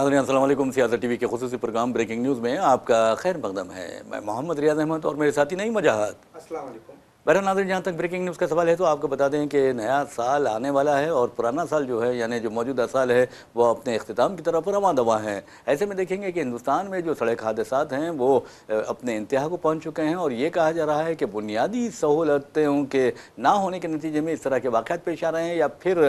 नाज़रीन अस्सलाम वालेकुम। सियासत टीवी के खुसूसी प्रोग्राम ब्रेकिंग न्यूज़ में आपका खैर मकदम है। मैं मोहम्मद रियाज अहमद और मेरे साथी नईम मजाहत। अस्सलाम वालेकुम। बहरहाल नाज़रीन, जहाँ तक ब्रेकिंग न्यूज़ का सवाल है तो आपको बता दें कि नया साल आने वाला है और पुराना साल जो है यानी जो मौजूदा साल है वो अपने इख्तिताम की तरफ रवां दवा है। ऐसे में देखेंगे कि हिंदुस्तान में जो सड़क हादसात हैं वो अपने इंतहा को पहुँच चुके हैं और ये कहा जा रहा है कि बुनियादी सहूलतों के ना होने के नतीजे में इस तरह के वाक़यात पेश आ रहे हैं या फिर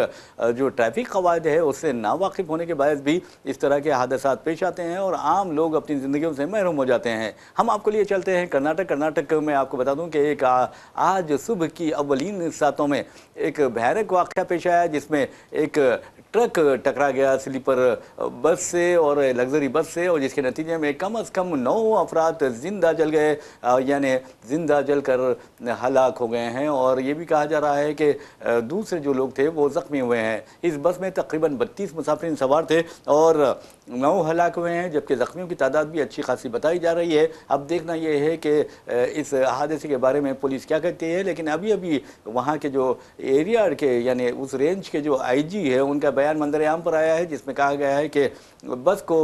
जो ट्रैफिक कवायद है उससे नावाकिफ़ होने के बायस भी इस तरह के हादसात पेश आते हैं और आम लोग अपनी ज़िंदगियों से महरूम हो जाते हैं। हम आपको लिए चलते हैं कर्नाटक में। आपको बता दूं कि एक आज सुबह की अव्वलीन सातों में एक भयानक वाक़या पेश आया जिसमें एक ट्रक टकरा गया स्लीपर बस से और लग्जरी बस से, और जिसके नतीजे में कम अज़ कम 9 अफराद जिंदा जल गए यानी जिंदा जल कर हलाक हो गए हैं। और ये भी कहा जा रहा है कि दूसरे जो लोग थे वो ज़ख्मी हुए हैं। इस बस में तकरीबन 32 मुसाफिर सवार थे और 9 हलाक हुए हैं, जबकि ज़ख्मियों की तादाद भी अच्छी खासी बताई जा रही है। अब देखना यह है कि इस हादसे के बारे में पुलिस क्या कहती है, लेकिन अभी वहाँ के जो एरिया के यानी उस रेंज के जो आईजी है उनका बयान मंजर आम पर आया है, जिसमें कहा गया है कि बस को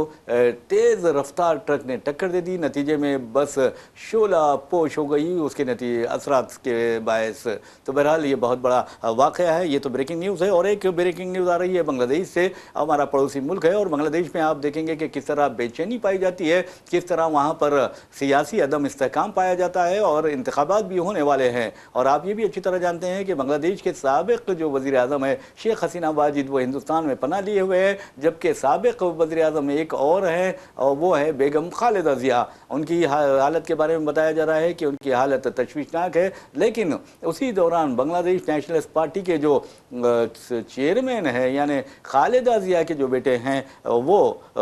तेज़ रफ्तार ट्रक ने टक्कर दे दी। नतीजे में बस शोला पोश हो गई उसके नतीजे असरात के बायस। तो बहरहाल ये बहुत बड़ा वाक़या है। ये तो ब्रेकिंग न्यूज़ है। और एक ब्रेकिंग न्यूज़ आ रही है बांग्लादेश से। हमारा पड़ोसी मुल्क है और बांग्लादेश में आप देखेंगे कि किस तरह बेचैनी पाई जाती है, किस तरह वहाँ पर सियासी अदम इस्तेहकाम पाया जाता है और इंतखाबात भी होने वाले हैं। और आप ये भी अच्छी तरह जानते हैं कि बांग्लादेश के साबिक़ जो वज़ीर आज़म है शेख हसीना वाजिद वो हिंदुस्तान में पनाह लिए हुए हैं, जबकि साबिक़ वज़ीर आज़म एक और हैं और वो है बेगम खालिदा ज़िया। उनकी हालत के बारे में बताया जा रहा है कि उनकी हालत तशवीशनाक है। लेकिन उसी दौरान बांग्लादेश नेशनलिस्ट पार्टी के जो चेयरमैन है यानी खालिदा ज़िया के जो बेटे हैं वो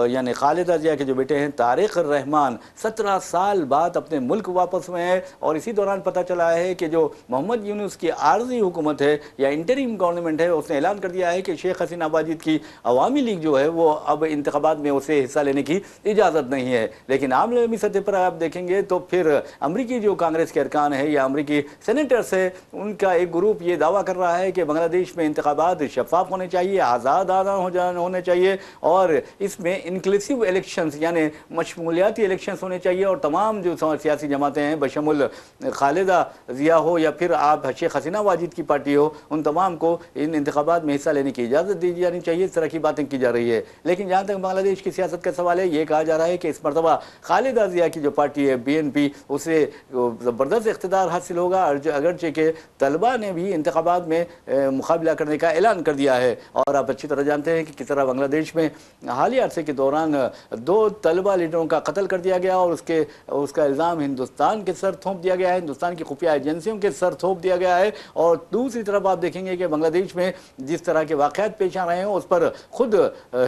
यानी खालिदा ज़िया के जो बेटे हैं तारिक रहमान 17 साल बाद अपने मुल्क वापस हुए हैं। और इसी दौरान पता चला है कि जो मोहम्मद यूनुस की आर्जी हुकूमत है या इंटरिम गवर्नमेंट है उसने ऐलान कर दिया है कि शेख हसीना वाजिद की अवामी लीग जो है वो अब इंतखाबात में उसे हिस्सा लेने की इजाज़त नहीं है। लेकिन आमलमी सतह पर आप देखेंगे तो फिर अमरीकी जो कांग्रेस के अरकान है या अमरीकी सेनेटर्स है उनका एक ग्रुप ये दावा कर रहा है कि बांग्लादेश में इंतखाबात शफाफ होने चाहिए, आज़ाद होने चाहिए और इसमें इंक्लूसिव इलेक्शंस यानी मशमूलियाती इलेक्शंस होने चाहिए और तमाम जो सियासी जमातें हैं बशमुल खालिदा ज़िया हो या फिर आप शेख हसीना वाजिद की पार्टी हो उन तमाम को इन इंतखाबात में हिस्सा लेने की इजाज़त दी जानी चाहिए। इस तरह की बातें की जा रही है। लेकिन जहाँ तक बांग्लादेश की सियासत का सवाल है ये कहा जा रहा है कि इस मरतबा खालिदा ज़िया की जो पार्टी है BNP उसे ज़बरदस्त इक़्तिदार हासिल होगा, अगरचे के तलबा ने भी इंतखाबात में मुकाबला करने का ऐलान कर दिया है। और आप अच्छी तरह जानते हैं कि किस तरह बांग्लादेश में हालिया अरसे के दौरान 2 तलबा लीडरों का कत्ल कर दिया गया और उसका इल्ज़ाम हिंदुस्तान के सर थोप दिया गया है, हिंदुस्तान की खुफिया एजेंसियों के सर थोप दिया गया है। और दूसरी तरफ आप देखेंगे कि बांग्लादेश में जिस तरह के वाक़यात पेश आ रहे हैं उस पर खुद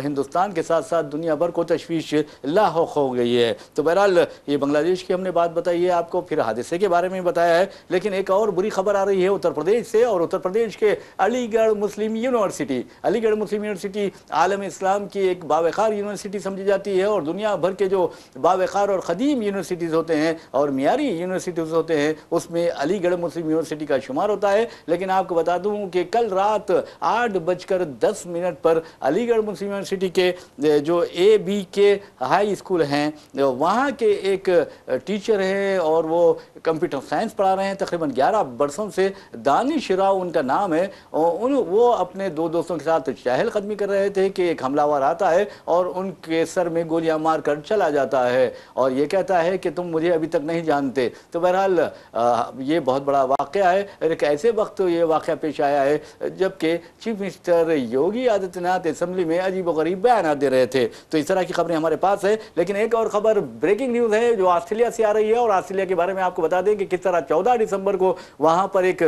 हिंदुस्तान के साथ साथ दुनिया भर को तशवीश लाहौक हो गई है। तो बहरहाल ये बांग्लादेश की हमने बात बताई है आपको, फिर हादसे के बारे में बताया है। लेकिन एक और बुरी खबर आ रही है उत्तर प्रदेश से और उत्तर प्रदेश के अलीगढ़ मुस्लिम यूनिवर्सिटी आलम इस्लाम की एक बावक़ार यूनिवर्सिटी समझी जाती है और दुनिया भर के जो बावक़ार और ख़दीम यूनिवर्सिटीज़ होते हैं और मियारी यूनिवर्सिटीज़ होते हैं उसमें अलीगढ़ मुस्लिम यूनिवर्सिटी का शुमार होता है। लेकिन आपको बता दूं कि कल रात 8:10 पर अलीगढ़ मुस्लिम यूनिवर्सिटी के जो ABK हाई स्कूल हैं वहाँ के एक टीचर हैं और वो कंप्यूटर साइंस पढ़ा रहे हैं तकरीबन 11 बरसों से, दानिश राव उनका नाम है। वो अपने 2 दोस्तों के साथ चहल कदमी कर रहे थे कि एक हमलावर आता है और उनके सर में गोलियां मार कर चला जाता है और ये कहता है कि तुम मुझे अभी तक नहीं जानते। तो बहरहाल ये बहुत बड़ा वाक़या है। एक ऐसे वक्त ये वाक़या पेश आया है जबकि chief minister Yogi Adityanath assembly में अजीब व गरीब बयान दे रहे थे। तो इस तरह की खबरें हमारे पास है। लेकिन एक और खबर ब्रेकिंग न्यूज़ है जो ऑस्ट्रेलिया से आ रही है और ऑस्ट्रेलिया के बारे में आपको बता दें कि किस तरह 14 दिसंबर को वहाँ पर एक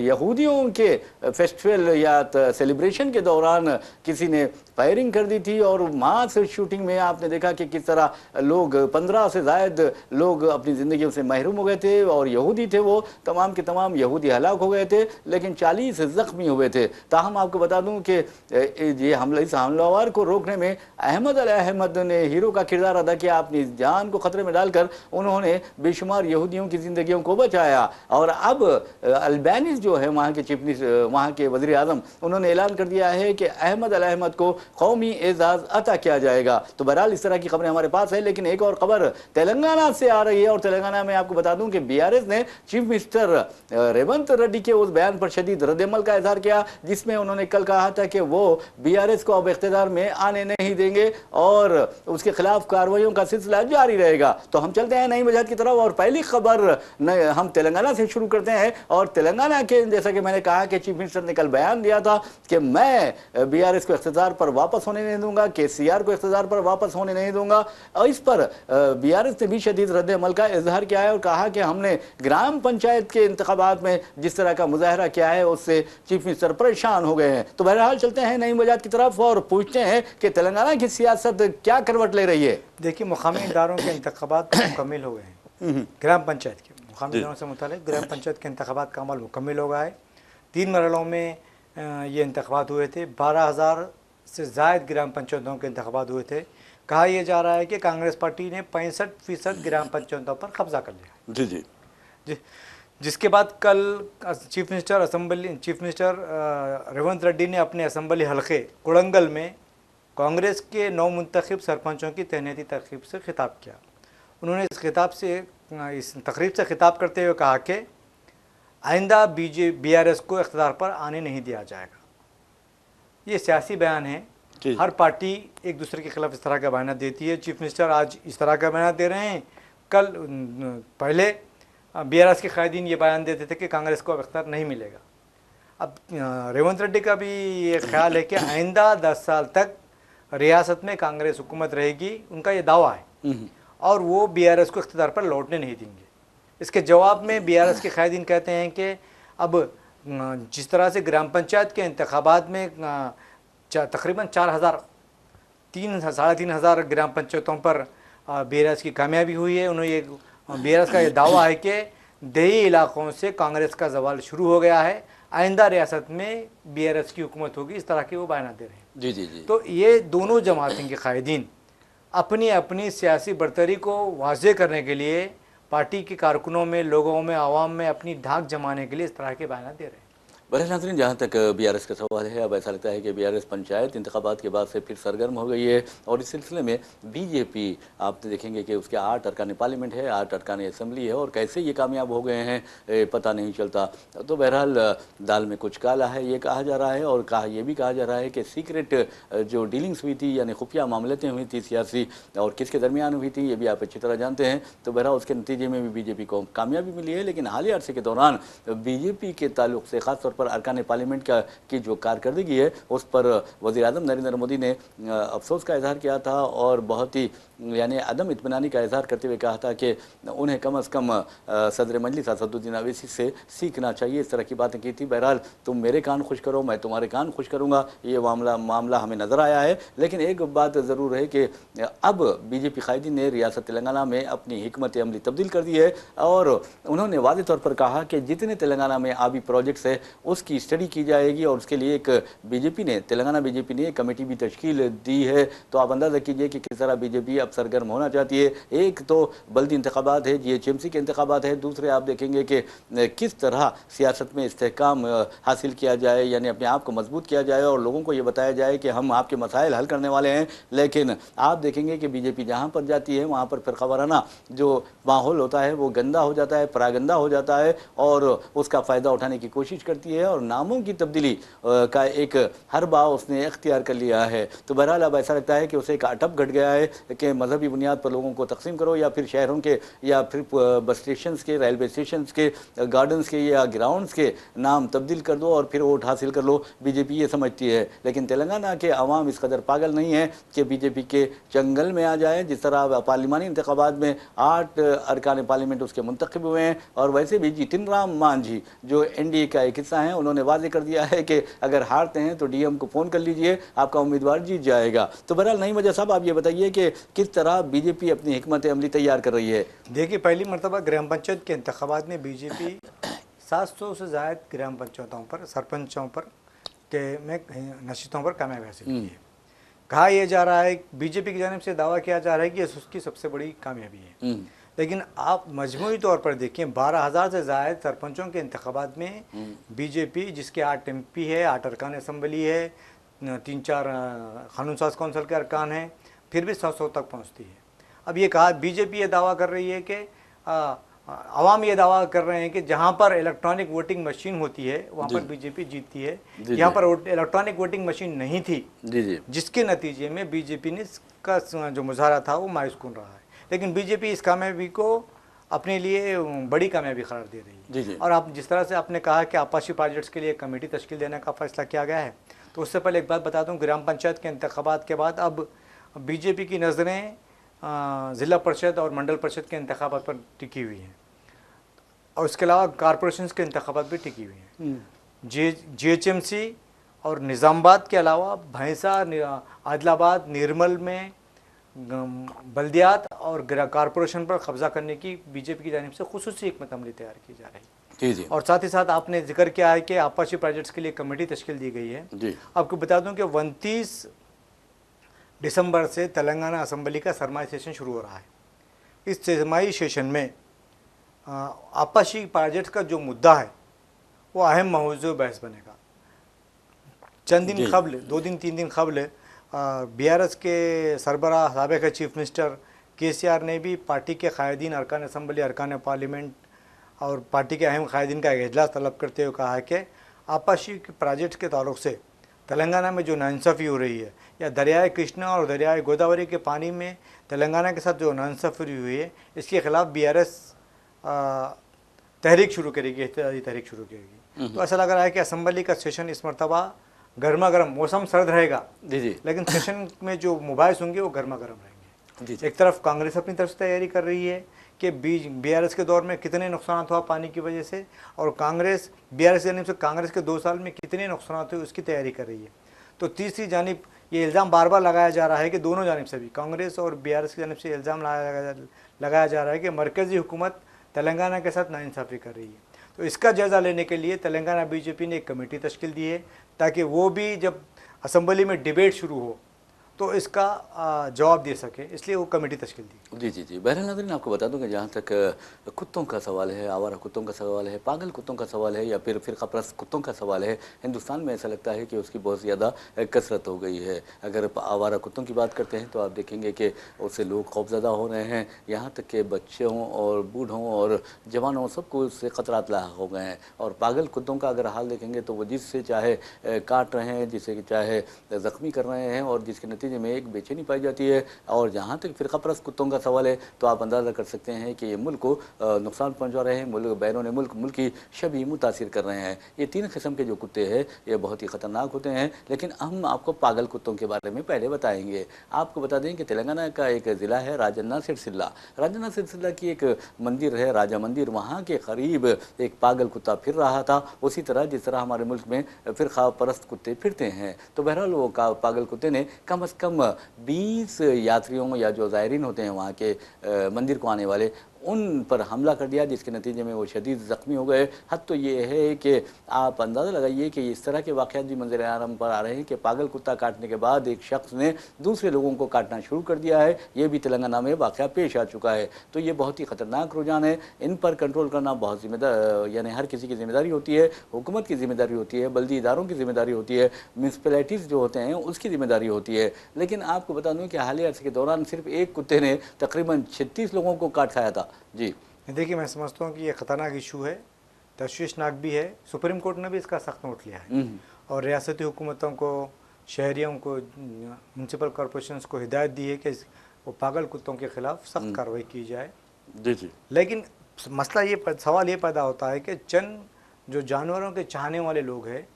यहूदियों के फेस्टिवल या सेलिब्रेशन के दौरान किसी ने फायरिंग कर दी थी और मास शूटिंग में आपने देखा कि किस तरह लोग 15 से ज़ायद लोग अपनी ज़िंदगियों से महरूम हो गए थे और यहूदी थे वो तमाम के तमाम यहूदी हलाक हो गए थे, लेकिन 40 ज़ख्मी हुए थे। ताहम आपको बता दूं कि ये हमला इस हमलावर को रोकने में अहमद अल अहमद ने हीरो का किरदार अदा किया। अपनी जान को खतरे में डालकर उन्होंने बेशुमार यहूदियों की ज़िंदगियों को बचाया। और अब अल्बानीज़ जो है वहाँ के चीफ मिनिस्टर, वहाँ के वज़ीर आज़म, उन्होंने ऐलान कर दिया है कि अहमद अल अहमद को कौमी एजाज़ अता किया जाएगा। तो बहरहाल इस तरह की खबरें हमारे पास है। लेकिन एक और खबर तेलंगाना से आ रही है, और तेलंगाना में आपको बता दूं कि बीआरएस ने चीफ मिनिस्टर रेवंत रेड्डी के उस बयान पर शदीद रद्द-ए-अमल का इजहार किया जिसमें उन्होंने कल कहा था कि वो बीआरएस को अब इख्तियार में आने नहीं देंगे और उसके खिलाफ कार्रवाइयों का सिलसिला जारी रहेगा। तो हम चलते हैं नई वजह की तरफ, और पहली खबर हम तेलंगाना से शुरू करते हैं। और तेलंगाना के, जैसा कि मैंने कहा कि चीफ मिनिस्टर ने कल बयान दिया था कि मैं बीआरएस को इख्तियार पर वापस होने नहीं दूंगा, केसीआर को इख्तियार पर वापस होने नहीं दूंगा। और इस पर बीआरएस ने भी शदीद रद्द-ए-अमल का इजहार किया है और कहा कि हमने ग्राम पंचायत के इंतखाबात में जिस तरह का मुजाहरा किया है उससे चीफ मिनिस्टर परेशान हो गए हैं। तो बहरहाल चलते हैं नई वजह की तरफ और पूछते हैं कि तेलंगाना की सियासत क्या करवट ले रही है। देखिए, मुकामी इदारों के इंतखाबात मुकम्मल हो गए हैं। ग्राम पंचायत के मुकामी इदारों से मुतालिक ग्राम पंचायत के इंतखाबात का अमल मुकम्मल हो गया है। 3 मरहलों में ये इंतखाबात हुए थे। 12,000 से ज़ायद ग्राम पंचायतों के इंतखाबात हुए थे। कहा यह जा रहा है कि कांग्रेस पार्टी ने 65% ग्राम पंचायतों पर कब्जा कर लिया। जी, जिसके बाद कल चीफ मिनिस्टर रेवंत रेड्डी ने अपने असम्बली हलके कोडंगल में कांग्रेस के 9 मुंतखब सरपंचों की तैनाती तकरीब से खिताब किया। उन्होंने इस तकरीब से खिताब करते हुए कहा कि आइंदा बीआरएस को इख्तियार पर आने नहीं दिया जाएगा। ये सियासी बयान है। हर पार्टी एक दूसरे के खिलाफ इस तरह का बयान देती है। चीफ मिनिस्टर आज इस तरह का बयान दे रहे हैं। कल पहले बीआरएस के कायदीन ये बयान देते थे कि कांग्रेस को अब इख्तियार नहीं मिलेगा। अब रेवंत रेड्डी का भी ये ख्याल है कि आइंदा 10 साल तक रियासत में कांग्रेस हुकूमत रहेगी, उनका ये दावा है, और वो बीआरएस को इख्तियार पर लौटने नहीं देंगे। इसके जवाब में बीआरएस के कायदीन कहते हैं कि अब जिस तरह से ग्राम पंचायत के इंतखाबात में तकरीबन 3,500 ग्राम पंचायतों पर बीआरएस की कामयाबी हुई है। उन्होंने बीआरएस का ये दावा है कि देही इलाकों से कांग्रेस का जवाल शुरू हो गया है, आइंदा रियासत में बीआरएस की हुकूमत होगी, इस तरह के वो बयान दे रहे हैं। जी। तो ये दोनों जमातें के कायदीन अपनी अपनी सियासी बरतरी को वाज़ेह करने के लिए पार्टी के कारकुनों में, लोगों में, आवाम में अपनी धाक जमाने के लिए इस तरह के बयान दे रहे हैं। बहरहाल नाज़रीन, जहाँ तक बीआरएस का सवाल है, अब ऐसा लगता है कि बीआरएस पंचायत इंतखाबात के बाद से फिर सरगर्म हो गई है। और इस सिलसिले में बीजेपी, आप देखेंगे कि उसके 8 अरकान पार्लियामेंट है, 8 अरकान असम्बली है, और कैसे ये कामयाब हो गए हैं पता नहीं चलता। तो बहरहाल दाल में कुछ काला है ये कहा जा रहा है, और ये भी कहा जा रहा है कि सीक्रेट जो डीलिंग्स हुई थी, यानी खुफिया मामलतें हुई थी सियासी, और किसके दरमियान हुई थी ये भी आप अच्छी तरह जानते हैं। तो बहरहाल उसके नतीजे में भी बीजेपी को कामयाबी मिली है। लेकिन हालिया अरसे के दौरान बीजेपी के ताल्लुक से खासतौर पर अरकान पार्लियामेंट की जो कारकर्दगी है उस पर वज़ीर आज़म नरेंद्र मोदी ने अफसोस का इजहार किया था, और बहुत ही यानी अदम इत्मीनानी का इजहार करते हुए कहा था कि उन्हें कम अज़ कम सदर मजलिस असदुद्दीन अवैसी से सीखना चाहिए। इस तरह की बातें की थी। बहरहाल तुम मेरे कान खुश करो, मैं तुम्हारे कान खुश करूँगा, ये मामला हमें नज़र आया है। लेकिन एक बात ज़रूर है कि अब बीजेपी कायदीन ने रियासत तेलंगाना में अपनी हिकमत अमली तब्दील कर दी है, और उन्होंने वाज़ेह तौर पर कहा कि जितने तेलंगाना में आबी प्रोजेक्ट्स है उसकी स्टडी की जाएगी, और उसके लिए एक तेलंगाना बीजेपी ने एक कमेटी भी तश्कील दी है। तो आप अंदाज़ा कीजिए कि किस तरह बीजेपी अब सरगर्म होना चाहती है। एक तो बल्दी इंतखाबात है, जीएचएमसी के इंतखाबात है, दूसरे आप देखेंगे कि किस तरह सियासत में इस्तेहकाम हासिल किया जाए, यानी अपने आप को मजबूत किया जाए और लोगों को ये बताया जाए कि हम आपके मसाइल हल करने वाले हैं। लेकिन आप देखेंगे कि बीजेपी जहाँ पर जाती है वहाँ पर फिर ख़वाराना जो माहौल होता है वो गंदा हो जाता है, परागंदा हो जाता है, और उसका फ़ायदा उठाने की कोशिश करती है, और नामों की तब्दीली का एक हरबा उसने इख्तियार कर लिया है। तो बहरहाल अब ऐसा लगता है कि उसे एक अटप घट गया है कि मजहबी बुनियाद पर लोगों को तकसीम करो, या फिर शहरों के, या फिर बस स्टेशन के, रेलवे स्टेशन के, गार्डन्स के या ग्राउंड्स के नाम तब्दील कर दो और फिर वोट हासिल कर लो। बीजेपी ये समझती है। लेकिन तेलंगाना के अवाम इस कदर पागल नहीं है कि बीजेपी के चंगल में आ जाए। जिस तरह पार्लिमानी इंतखाबात में 8 अरकान पार्लियामेंट उसके मुंतखब हुए हैं, और वैसे भी जितिन राम मांझी जो एनडीए का एक हिस्सा हैं, उन्होंने वाज़ेह कर दिया है कि अगर हारते हैं तो डीएम को फ़ोन कर लीजिए, आपका उम्मीदवार जीत जाएगा। तो बहरहाल नई वजह साहब, आप ये बताइए कि किस तरह बीजेपी अपनी हिकमत अमली तैयार कर रही है। देखिए, पहली मरतबा ग्राम पंचायत के इंतखाबात में बीजेपी 700 से ज़ायद ग्राम पंचायतों पर, सरपंचों पर के में नशिस्तों पर कामयाबी हासिल की है। कहा यह जा रहा है, बीजेपी की जानिब से दावा किया जा रहा है कि ये उसकी सबसे बड़ी कामयाबी है। लेकिन आप मजमूई तौर पर देखें, 12,000 से ज़ायद सरपंचों के इंतखाबात में बीजेपी, जिसके 8 MP है, 8 अरकान असम्बली है, 3-4 कानून साज कौंसिल के अरकान हैं, फिर भी 100 तक पहुंचती है। अब ये कहा, बीजेपी ये दावा कर रही है कि आवाम ये दावा कर रहे हैं कि जहाँ पर इलेक्ट्रॉनिक वोटिंग मशीन होती है वहाँ पर बीजेपी जीतती है, यहाँ पर इलेक्ट्रॉनिक वोटिंग मशीन नहीं थी, जिसके नतीजे में बीजेपी ने का जो मुजाहरा था वो मायूस-कुन रहा है। लेकिन बीजेपी इस कामयाबी को अपने लिए बड़ी कामयाबी करार दे रही है। और आप जिस तरह से आपने कहा कि आपाशी प्रोजेक्ट्स के लिए कमेटी तश्कील देने का फैसला किया गया है, तो उससे पहले एक बात बता दूं, ग्राम पंचायत के इंतखाबात के बाद अब बीजेपी की नज़रें ज़िला परिषद और मंडल परिषद के इंतखाबात पर टिकी हुई हैं, और उसके अलावा कॉरपोरेशन के इंतखाबात भी टिकी हुई हैं। GHMC और निज़ामाबाद के अलावा भैंसा, आदिलाबाद, निर्मल में बल्दियात और कॉरपोरेशन पर कब्जा करने की बीजेपी की जानिब से खुसूसी हिकमत अमली तैयार की जा रही है। और साथ ही साथ आपने जिक्र किया है कि आपाशी प्रोजेक्ट्स के लिए कमेटी तश्कील दी गई है। आपको बता दूं कि 29 दिसंबर से तेलंगाना असम्बली का सरमाई सेशन शुरू हो रहा है। इस सरमाई सेशन में आपाशी प्रोजेक्ट्स का जो मुद्दा है वो अहम मौजू बहस बनेगा। चंद दिन कबल, 2-3 दिन कबल BRS के सरबराह साबिक़ चीफ मिनिस्टर KCR ने भी पार्टी के कायदीन, अरकान असम्बली, अरकान पार्लियामेंट और पार्टी के अहम कायदीन का इजलास तलब करते हुए कहा है कि आपाशी प्रोजेक्ट के ताल्लुक़ से तेलंगाना में जो नाइंसाफ़ी हो रही है, या दरियाए कृष्णा और दरियाए गोदावरी के पानी में तेलंगाना के साथ जो नाइंसाफ़ी हुई है, इसके ख़िलाफ़ BRS तहरीक शुरू करेगी, एहतजाजी तहरीक शुरू करेगी। तो ऐसा लग रहा है कि असम्बली का सेशन इस मरतबा गर्मा गर्म, मौसम सर्द रहेगा लेकिन सेशन में जो मुबाहिस होंगे वो गर्मा गर्म रहेंगे। एक तरफ कांग्रेस अपनी तरफ से तैयारी कर रही है कि BRS के दौर में कितने नुकसान हुआ पानी की वजह से, और कांग्रेस BRS जानिब से कांग्रेस के 2 साल में कितने नुकसान हुए उसकी तैयारी कर रही है। तो तीसरी जानिब ये इल्ज़ाम बार बार लगाया जा रहा है कि दोनों जानिब से भी, कांग्रेस और BRS की जानिब से इल्ज़ाम लगाया जा रहा है कि मरकज़ी हुकूमत तेलंगाना के साथ नाइंसाफ़ी कर रही है। तो इसका जायज़ा लेने के लिए तेलंगाना बीजेपी ने एक कमेटी तश्कील दी है, ताकि वो भी जब असम्बली में डिबेट शुरू हो तो इसका जवाब दे सके, इसलिए वो कमेटी तश्कील दी। जी। बहरहाल नाज़रीन, आपको बता दूं कि जहाँ तक कुत्तों का सवाल है, आवारा कुत्तों का सवाल है, पागल कुत्तों का सवाल है, या फिर फ़िरक़ापरस्त कुत्तों का सवाल है, हिंदुस्तान में ऐसा लगता है कि उसकी बहुत ज़्यादा कसरत हो गई है। अगर आवारा कुत्तों की बात करते हैं तो आप देखेंगे कि उससे लोग खौफज़दा हो रहे हैं, यहाँ तक कि बच्चों और बूढ़ों और जवानों सबको उससे ख़तरात लाहक़ हो गए हैं। और पागल कुत्तों का अगर हाल देखेंगे तो वो जिससे चाहे काट रहे हैं, जिसे चाहे ज़ख्मी कर रहे हैं, और जिसके नतीजे में एक बेचैनी पाई जाती है। और जहाँ तक फ़िरक़ापरस्त कुत्तों का सवाल है तो आप अंदाज़ा कर सकते हैं कि ये मुल्क को नुकसान पहुँचा रहे हैं, मुल्क बैरून मुल्क की छवि मुतासिर कर रहे हैं। ये 3 किस्म के जो कुत्ते हैं ये बहुत ही ख़तरनाक होते हैं, लेकिन हम आपको पागल कुत्तों के बारे में पहले बताएंगे। आपको बता दें कि तेलंगाना का एक ज़िला है राजन्ना सिरसिल्ला। राजन्ना सिरसिल्ला की एक मंदिर है, राजा मंदिर, वहाँ के करीब एक पागल कुत्ता फिर रहा था, उसी तरह जिस तरह हमारे मुल्क में फ़िरक़ापरस्त कुत्ते फिरते हैं। तो बहरहाल वो पागल कुत्ते ने कम अज़ कम 20 यात्रियों या जो ज़ायरीन होते हैं वहाँ के मंदिर को आने वाले, उन पर हमला कर दिया, जिसके नतीजे में वो शदीद ज़ख्मी हो गए। हद तो ये है कि आप अंदाज़ा लगाइए कि इस तरह के वाक़यात भी मंज़र आराम पर आ रहे हैं कि पागल कुत्ता काटने के बाद एक शख्स ने दूसरे लोगों को काटना शुरू कर दिया है। ये भी तेलंगाना में वाक़या पेश आ चुका है। तो ये बहुत ही ख़तरनाक रुझान है, इन पर कंट्रोल करना बहुत ज़िम्मेदार, यानी हर किसी की ज़िम्मेदारी होती है, हुकूमत की ज़िम्मेदारी होती है, बल्दी इदारों की ज़िम्मेदारी होती है, म्यूनसिपैलिटीज़ जो होते हैं उसकी ज़िम्मेदारी होती है। लेकिन आपको बता दूँ कि हालिया अर्से के दौरान सिर्फ एक कुत्ते ने तकरीबन 36 लोगों को काट खाया था। जी देखिए, मैं समझता हूँ कि ये ख़तरनाक इशू है, तशवीशनाक भी है। सुप्रीम कोर्ट ने भी इसका सख्त नोट लिया है और रियासती हुकूमतों को, शहरियों को, म्यूनसिपल कॉरपोरेशन को हिदायत दी है कि वो पागल कुत्तों के ख़िलाफ़ सख्त कार्रवाई की जाए। जी। लेकिन मसला ये, सवाल ये पैदा होता है कि चंद जो जानवरों के चाहने वाले लोग हैं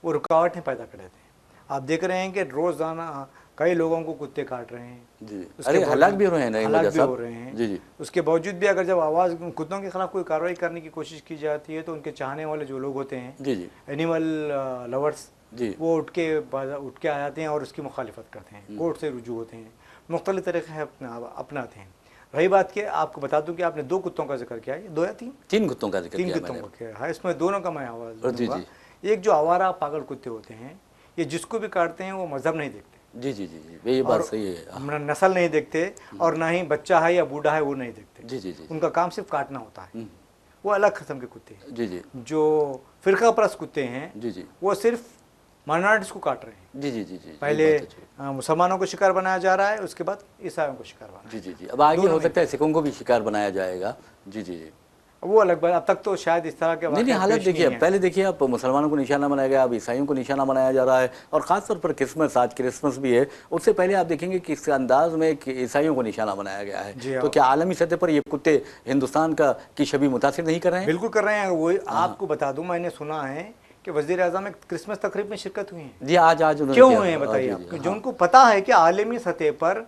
वो रुकावटें पैदा कर देते हैं। आप देख रहे हैं कि रोज़ाना कई लोगों को कुत्ते काट रहे हैं जी, अरे हलाक भी हो रहे हैं जी। उसके बावजूद भी अगर जब आवाज़ कुत्तों के खिलाफ कोई कार्रवाई करने की कोशिश की जाती है तो उनके चाहने वाले जो लोग होते हैं जी, एनिमल लवर्स, वो उठ के आ जाते हैं और उसकी मुखालिफत करते हैं, कोर्ट से रुजू होते हैं, मुख्तलिफ तरीक़े अपनाते हैं। रही बात कि आपको बता दूं कि आपने 2 कुत्तों का जिक्र किया है, 2 या 3 कुत्तों का जिक्र किया, 3 कुत्तों का किया है। इसमें दोनों का मैं आवाज़ दूंगा एक जो आवारा पागल कुत्ते होते हैं, ये जिसको भी काटते हैं वो मजहब नहीं देखते, जी जी जी जी, ये बात और सही है। नस्ल नहीं देखते, और ना ही बच्चा है या बूढ़ा है वो नहीं देखते। जी जी जी उनका काम सिर्फ काटना होता है। वो अलग किस्म के कुत्ते हैं। जी जी जो फिरका परस्त कुत्ते हैं जी जी वो सिर्फ माइनॉरिटीज को काट रहे हैं। जी जी जी जी, पहले ये बात अच्छी है। मुसलमानों को शिकार बनाया जा रहा है, उसके बाद ईसाइयों को शिकार बनाया। जी जी जी, अब आगे दोनों हो में सकता है सिखों को भी शिकार बनाया जाएगा। जी जी जी, वो अलग बात। अब तक तो शायद इस तरह के नहीं नहीं, वाक़यात हालत पेश देखिए, नहीं है। पहले देखिए आप मुसलमानों को निशाना बनाया गया, अब ईसाइयों को निशाना बनाया जा रहा है, और ख़ासतौर पर क्रिसमस, आज क्रिसमस भी है, उससे पहले आप देखेंगे कि इस अंदाज में कि ईसाइयों को निशाना बनाया गया जी है। हाँ। तो क्या आलमी सतह पर ये कुत्ते हिंदुस्तान का की छवि मुतासिर नहीं कर रहे हैं? बिल्कुल कर रहे हैं। वो आपको बता दूं, मैंने सुना है कि वज़ीर आज़म एक क्रिसमस तकरीब में शिरकत हुई है। जी, आज आज उन्होंने क्यों किया। हुए हैं बताइए जी, आप? जी, जो हाँ। उनको पता है कि आलमी सतह पर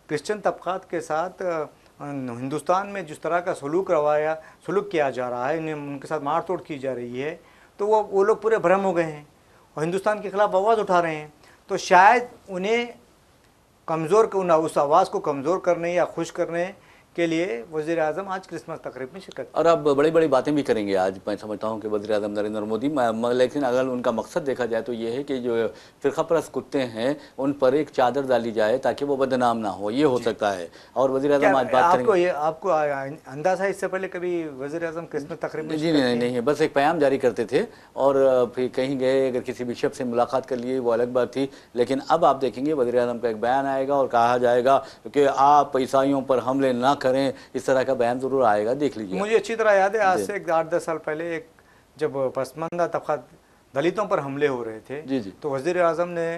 क्रिश्चियन तबकात के साथ हिंदुस्तान में जिस तरह का सलूक किया जा रहा है, उनके साथ मार तोड़ की जा रही है, तो वो लोग पूरे भ्रम हो गए हैं और हिंदुस्तान के खिलाफ आवाज़ उठा रहे हैं। तो शायद उन्हें उस आवाज़ को कमज़ोर करने या खुश करने के लिए वज़ीर आज़म आज क्रिसमस तकरीब में शिरकत। और अब बड़ी बड़ी बातें भी करेंगे आज, मैं समझता हूँ कि वज़ीर आज़म नरेंद्र मोदी। लेकिन अगर उनका मकसद देखा जाए तो ये है कि जो फ़िरका परस्त कुत्ते हैं उन पर एक चादर डाली जाए ताकि वो बदनाम ना हो, ये हो सकता है। और वज़ीर आज़म आज बात करेंगे। आपको अंदाज़ा है इससे पहले कभी वज़ीर आज़म क्रिसमस तकरीब में जी शिरकत नहीं नहीं, बस एक पैगाम जारी करते थे और फिर कहीं गए, अगर किसी बिशप से मुलाकात कर लिए वो अलग बात थी। लेकिन अब आप देखेंगे वज़ीर आज़म का एक बयान आएगा और कहा जाएगा कि आप ईसाइयों पर हमले ना करें, इस तरह का बयान ज़रूर आएगा, देख लीजिए। मुझे अच्छी तरह याद है, आज से 8-10 साल पहले जब पसमानदा तबका दलितों पर हमले हो रहे थे, जी जी, तो वज़ीर आज़म ने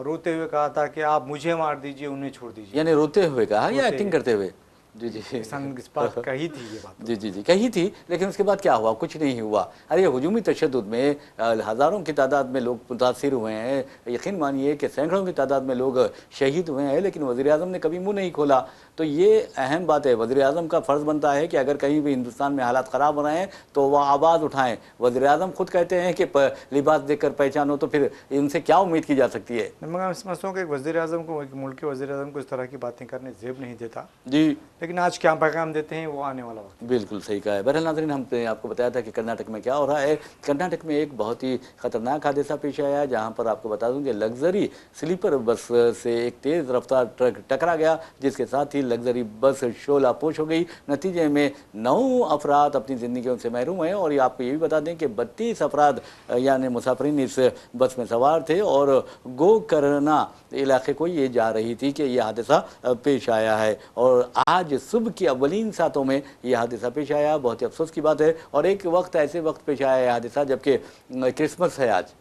रोते हुए कहा था कि आप मुझे मार दीजिए, उन्हें छोड़ दीजिए। यानी रोते हुए कहा या एक्टिंग करते हुए? जी जी इस बात कही थी ये बात। जी जी जी, कही थी, लेकिन उसके बाद क्या हुआ? कुछ नहीं हुआ। अरे हुजूमी तशद्दुद में हज़ारों की तादाद में लोग मुतासिर हुए हैं, यकीन मानिए कि सैकड़ों की तादाद में लोग शहीद हुए हैं, लेकिन वज़ीर आज़म ने कभी मुँह नहीं खोला। तो ये अहम बात है। वज़ीर आज़म का फ़र्ज़ बनता है कि अगर कहीं भी हिंदुस्तान में हालात ख़राब हो रहे हैं तो वह आवाज़ उठाएँ। वज़ीर आज़म खुद कहते हैं कि लिबास देखकर पहचानो, तो फिर इनसे क्या उम्मीद की जा सकती है? मैं समझता हूँ कि वज़ीर आज़म को, एक मुल्क के वज़ीर आज़म को इस तरह की बातें करने ज़ेब नहीं देता। जी, लेकिन आज क्या पैगाम देते हैं वो आने वाला वक्त। बिल्कुल सही कहा है। बहरहाल नाज़रीन, हमने आपको बताया था कि कर्नाटक में क्या हो रहा है। कर्नाटक में एक बहुत ही ख़तरनाक हादसा पेश आया है, जहाँ पर आपको बता दूं कि लग्जरी स्लीपर बस से एक तेज़ रफ्तार ट्रक टकरा गया, जिसके साथ ही लग्जरी बस शोलापोश हो गई। नतीजे में 9 अफराद अपनी ज़िंदगियों से महरूम हैं। और ये आपको ये भी बता दें कि 32 अफराद यानी मुसाफिरीन इस बस में सवार थे और गोकर्णा इलाके को ये जा रही थी कि यह हादसा पेश आया है। और आज सुबह की अवलीन सातों में यह हादसा पेश आया। बहुत ही अफसोस की बात है। और एक वक्त ऐसे वक्त पेश आया है हादसा जबकि क्रिसमस है आज।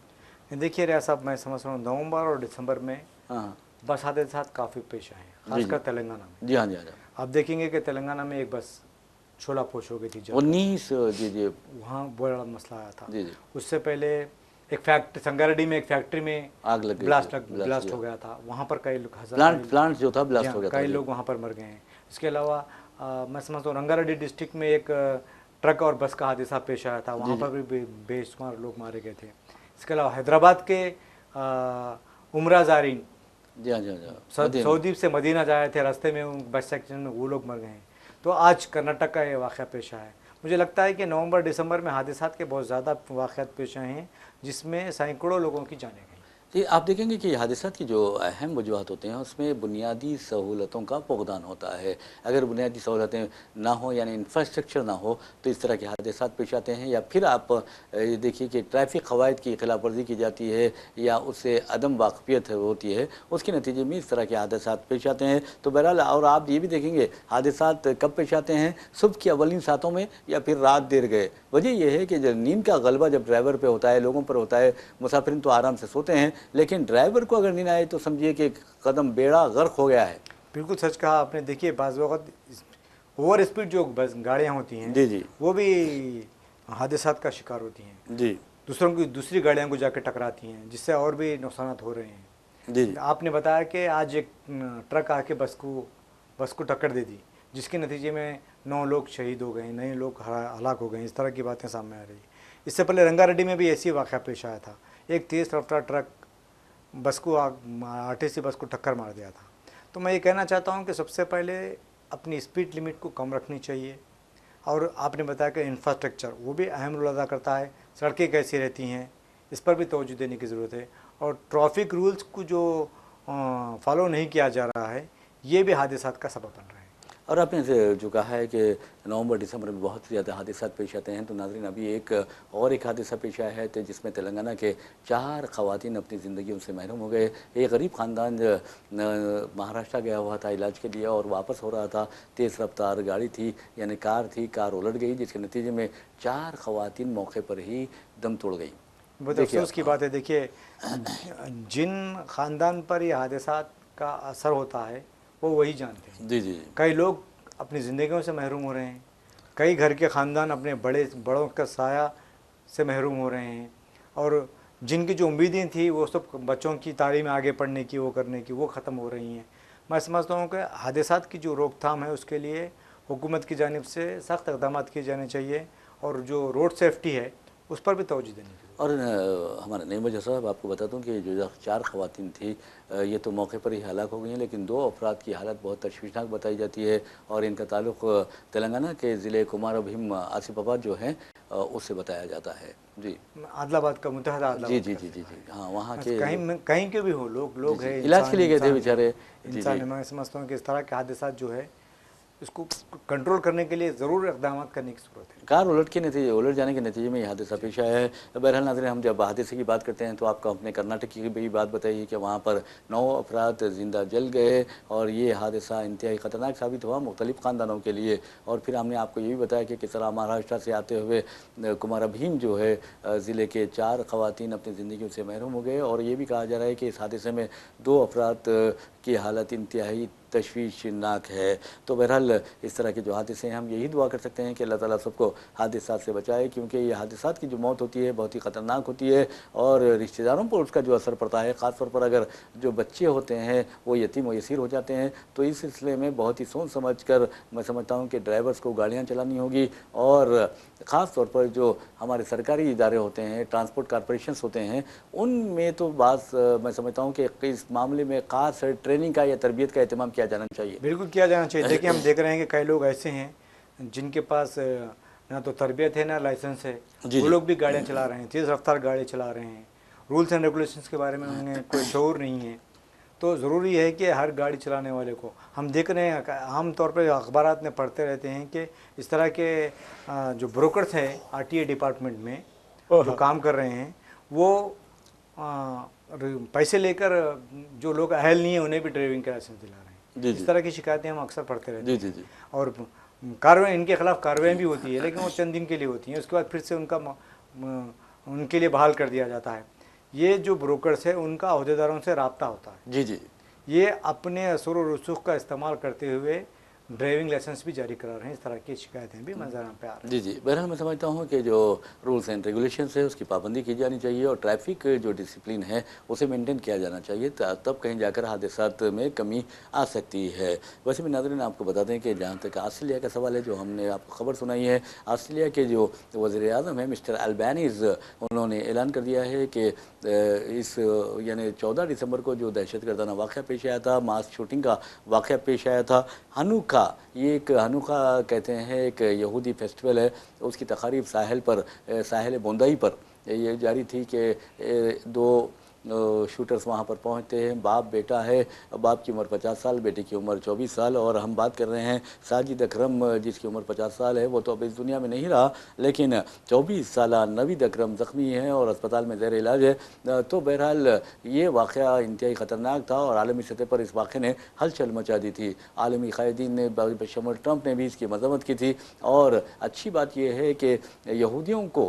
देखिए रियाज साहब, मैं समझ रहा हूँ नवंबर और दिसंबर में हाँ बस हादसे काफ़ी पेश आए हैं, खासकर तेलंगाना में। जी हाँ जी हाँ। आप देखेंगे कि तेलंगाना में एक बस शोलापोश हो गई थी, 19 जी जी वहाँ बड़ा मसला आया था। जी जी, उससे पहले एक फैक्ट्री संगारेड्डी में, एक फैक्ट्री में आग लग गई, ब्लास्ट हो गया था। वहाँ पर कई लोग, प्लांट जो था ब्लास्ट हो गया था। कई लोग वहाँ पर मर गए हैं। इसके अलावा मैं समझता हूँ रंगारेड्डी डिस्ट्रिक्ट में एक ट्रक और बस का हादसा पेश आया था, वहाँ पर भी बेशुमार लोग मारे गए थे। इसके अलावा हैदराबाद के उमरा ज़ारीन जी हाँ जी हाँ, सऊदी से मदीना जा रहे थे, रास्ते में बस सेक्शन में वो लोग मर गए हैं। तो आज कर्नाटक का ये वाक़या पेश आया है। मुझे लगता है कि नवंबर दिसंबर में हादसात के बहुत ज़्यादा वाक़यात पेश आए हैं, जिसमें सैकड़ों लोगों की जानें गई। ये आप देखेंगे कि हादसात की जो अहम वजूहत होते हैं उसमें बुनियादी सहूलतों का फुकदान होता है। अगर बुनियादी सहूलतें ना हो, यानी इंफ्रास्ट्रक्चर ना हो, तो इस तरह के हादसात पेश आते हैं। या फिर आप ये देखिए कि ट्रैफिक क़वाइद की खिलाफ वर्जी की जाती है या उससे अदम वाक़फियत होती है, उसके नतीजे में इस तरह के हादसात पेश आते हैं। तो बहरहाल, और आप ये भी देखेंगे हादसात कब पेश आते हैं, सुबह की अवलिन सातों में या फिर रात देर गए। वजह यह है कि जब नींद का गलबा जब ड्राइवर पे होता है, लोगों पर होता है, मुसाफिर तो आराम से सोते हैं, लेकिन ड्राइवर को अगर नींद आए तो समझिए कि कदम बेड़ा गर्क हो गया है। बिल्कुल सच कहा आपने। देखिए बाज़ वक़्त ओवर स्पीड जो बस गाड़ियाँ होती हैं जी जी, वो भी हादसात का शिकार होती हैं, जी दूसरी गाड़ियों को जाकर टकराती हैं, जिससे और भी नुकसान हो रहे हैं। जी जी, आपने बताया कि आज एक ट्रक आके बस को टक्कर दे दी, जिसके नतीजे में 9 लोग शहीद हो गए, 9 लोग हलाक हो गए। इस तरह की बातें सामने आ रही। इससे पहले रंगारेड्डी में भी ऐसी वाक़या पेश आया था। एक तेज़ रफ्तार ट्रक बस को आरटीसी बस को टक्कर मार दिया था। तो मैं ये कहना चाहता हूँ कि सबसे पहले अपनी स्पीड लिमिट को कम रखनी चाहिए। और आपने बताया कि इंफ्रास्ट्रक्चर वो भी अहम रोल अदा करता है। सड़कें कैसी रहती हैं, इस पर भी तवज्जो देने की ज़रूरत है। और ट्रैफिक रूल्स को जो फॉलो नहीं किया जा रहा है, ये भी हादसात का सबब बन रहा है। और आपने जो कहा है कि नवंबर दिसंबर में बहुत ज़्यादा हादसा पेश आते हैं, तो नाज़रीन अभी एक हादसा पेश आया है जिसमें तेलंगाना के 4 ख़वातीन अपनी ज़िंदगियों से महरूम हो गए। एक गरीब ख़ानदान महाराष्ट्र गया हुआ था इलाज के लिए और वापस हो रहा था, तेज़ रफ्तार गाड़ी थी यानी कार उलट गई, जिसके नतीजे में 4 ख़वातीन मौके पर ही दम तोड़ गई। बहुत अफसोस की बात है। देखिए, जिन ख़ानदान पर ये हादसात का असर होता है वो वही जानते हैं। जी जी। कई लोग अपनी ज़िंदगियों से महरूम हो रहे हैं, कई घर के ख़ानदान अपने बड़ों का साया से महरूम हो रहे हैं, और जिनकी जो उम्मीदें थी वो सब बच्चों की तालीम आगे पढ़ने की, वो करने की, वो ख़त्म हो रही हैं। मैं समझता हूँ कि हादसात की जो रोकथाम है उसके लिए हुकूमत की जानिब से सख्त इक़दाम किए जाने चाहिए, और जो रोड सेफ्टी है उस पर भी तवज्जो देनी चाहिए। और हमारे नईम वजह साहब, आपको बता दूं कि जो 4 ख़वातीन थी ये तो मौके पर ही हलाक हो गई हैं, लेकिन 2 अफराद की हालत बहुत तशवीशनाक बताई जाती है और इनका ताल्लुक़ तेलंगाना के ज़िले कुमारभीम आसिफाबाद जो है उससे बताया जाता है। जी, आदिलाबाद का, मुत्तहदा जी आदिलाबाद जी का। जी जी जी, हाँ वहाँ के कहीं के भी हो, लोग हैं, इलाज के लिए गए थे बेचारे। जी इंसान जी। है। मैं समझता हूँ कि इस तरह के हादसात जो है इसको कंट्रोल करने के लिए ज़रूर इक़दाम करने की ज़रूरत है। कार उलट जाने के नतीजे में ये हादसा पेश आया है। बहरहाल नाज़रीन, हम जब हादसे की बात करते हैं तो आपको अपने कर्नाटक की भी बात बताइए कि वहाँ पर 9 अफराद ज़िंदा जल गए और ये हादसा इंतहाई ख़तरनाक साबित हुआ मुख्तलिफ़ ख़ानदानों के लिए। और फिर हमने आपको ये भी बताया कि किस तरह महाराष्ट्र से आते हुए कुमारभीम जो है ज़िले के 4 ख़वातीन अपनी ज़िंदगियों से महरूम हो गए, और ये भी कहा जा रहा है कि इस हादसे में 2 अफराद की हालत इंतहाई तशवीशनाक है। तो बहरहाल इस तरह के जो हादसे हैं हम यही दुआ कर सकते हैं कि अल्लाह ताला सबको हादसात से बचाए, क्योंकि ये हादसात की जो मौत होती है बहुत ही ख़तरनाक होती है और रिश्तेदारों पर उसका जो असर पड़ता है, ख़ास तौर पर अगर जो बच्चे होते हैं वो यतीम व यसीर हो जाते हैं। तो इस सिलसिले में बहुत ही सोच समझ कर मैं समझता हूँ कि ड्राइवर्स को गाड़ियाँ चलानी होगी, और ख़ास तौर पर जो हमारे सरकारी इदारे होते हैं, ट्रांसपोर्ट कॉरपोरेशंस होते हैं, उनमें तो बात मैं समझता हूँ कि इस मामले में ख़ास ट्रेनिंग का या तरबियत का एहतमाम किया जाना चाहिए। बिल्कुल किया जाना चाहिए। देखिए, हम देख रहे हैं कि कई लोग ऐसे हैं जिनके पास ना तो तरबियत है ना लाइसेंस है, वो लोग भी गाड़ियाँ चला रहे हैं, तेज़ रफ्तार गाड़ी चला रहे हैं, रूल्स एंड रेगुलेशंस के बारे में उन्हें कोई शऊर नहीं है। तो ज़रूरी है कि हर गाड़ी चलाने वाले को, हम देख रहे हैं आम तौर पर अखबारात में पढ़ते रहते हैं कि इस तरह के जो ब्रोकर्स हैं RTA डिपार्टमेंट में जो काम कर रहे हैं, वो पैसे लेकर जो लोग अहल नहीं है उन्हें भी ड्राइविंग का लाइसेंस दिला रहे हैं। इस तरह की शिकायतें हम अक्सर पढ़ते रहते हैं। जी जी जी। और कार्रवाई, इनके खिलाफ कार्रवाई भी होती है, लेकिन वो चंद दिन के लिए होती हैं, उसके बाद फिर से उनके लिए बहाल कर दिया जाता है। ये जो ब्रोकर्स है उनका अहदेदारों से राब्ता होता है। जी जी। ये अपने असर और रसूख का इस्तेमाल करते हुए ड्राइविंग लाइसेंस भी जारी करा रहे हैं। इस तरह की शिकायतें भी मंजर पे आ रही हैं। जी जी। बहरहाल मैं समझता हूँ कि जो रूल्स एंड रेगुलेशंस है उसकी पाबंदी की जानी चाहिए और ट्रैफिक जो डिसिप्लिन है उसे मेंटेन किया जाना चाहिए, तब कहीं जाकर हादसात में कमी आ सकती है। वैसे भी नाज़रीन आपको बता दें कि जहाँ तक ऑस्ट्रेलिया का सवाल है, जो हमने आपको खबर सुनाई है, ऑस्ट्रेलिया के जो वज़ीर-ए-आज़म है मिस्टर अल्बानीज़, उन्होंने ऐलान कर दिया है कि इस यानी 14 दिसंबर को जो दहशतगर्दाना वाक़या पेश आया था, मास शूटिंग का वाक़या पेश आया था, हनुका, ये एक हनुका कहते हैं, एक यहूदी फेस्टिवल है, उसकी तकारीब साहिल बोंदाई पर ये जारी थी कि 2 शूटर्स वहाँ पर पहुँचते हैं। बाप बेटा है, बाप की उम्र 50 साल, बेटे की उम्र 24 साल, और हम बात कर रहे हैं साजिद अकरम जिसकी उम्र 50 साल है, वो तो अब इस दुनिया में नहीं रहा, लेकिन 24 साला नवीद अकरम ज़ख्मी है और अस्पताल में ज़ेर इलाज है। तो बहरहाल ये वाक़या इंतहाई ख़तरनाक था और आलमी सतह पर इस वाक़े ने हलचल मचा दी थी। आलमी क़ायदीन ने, बशमूल ट्रंप ने भी इसकी मज़म्मत की थी। और अच्छी बात यह है कि यहूदियों को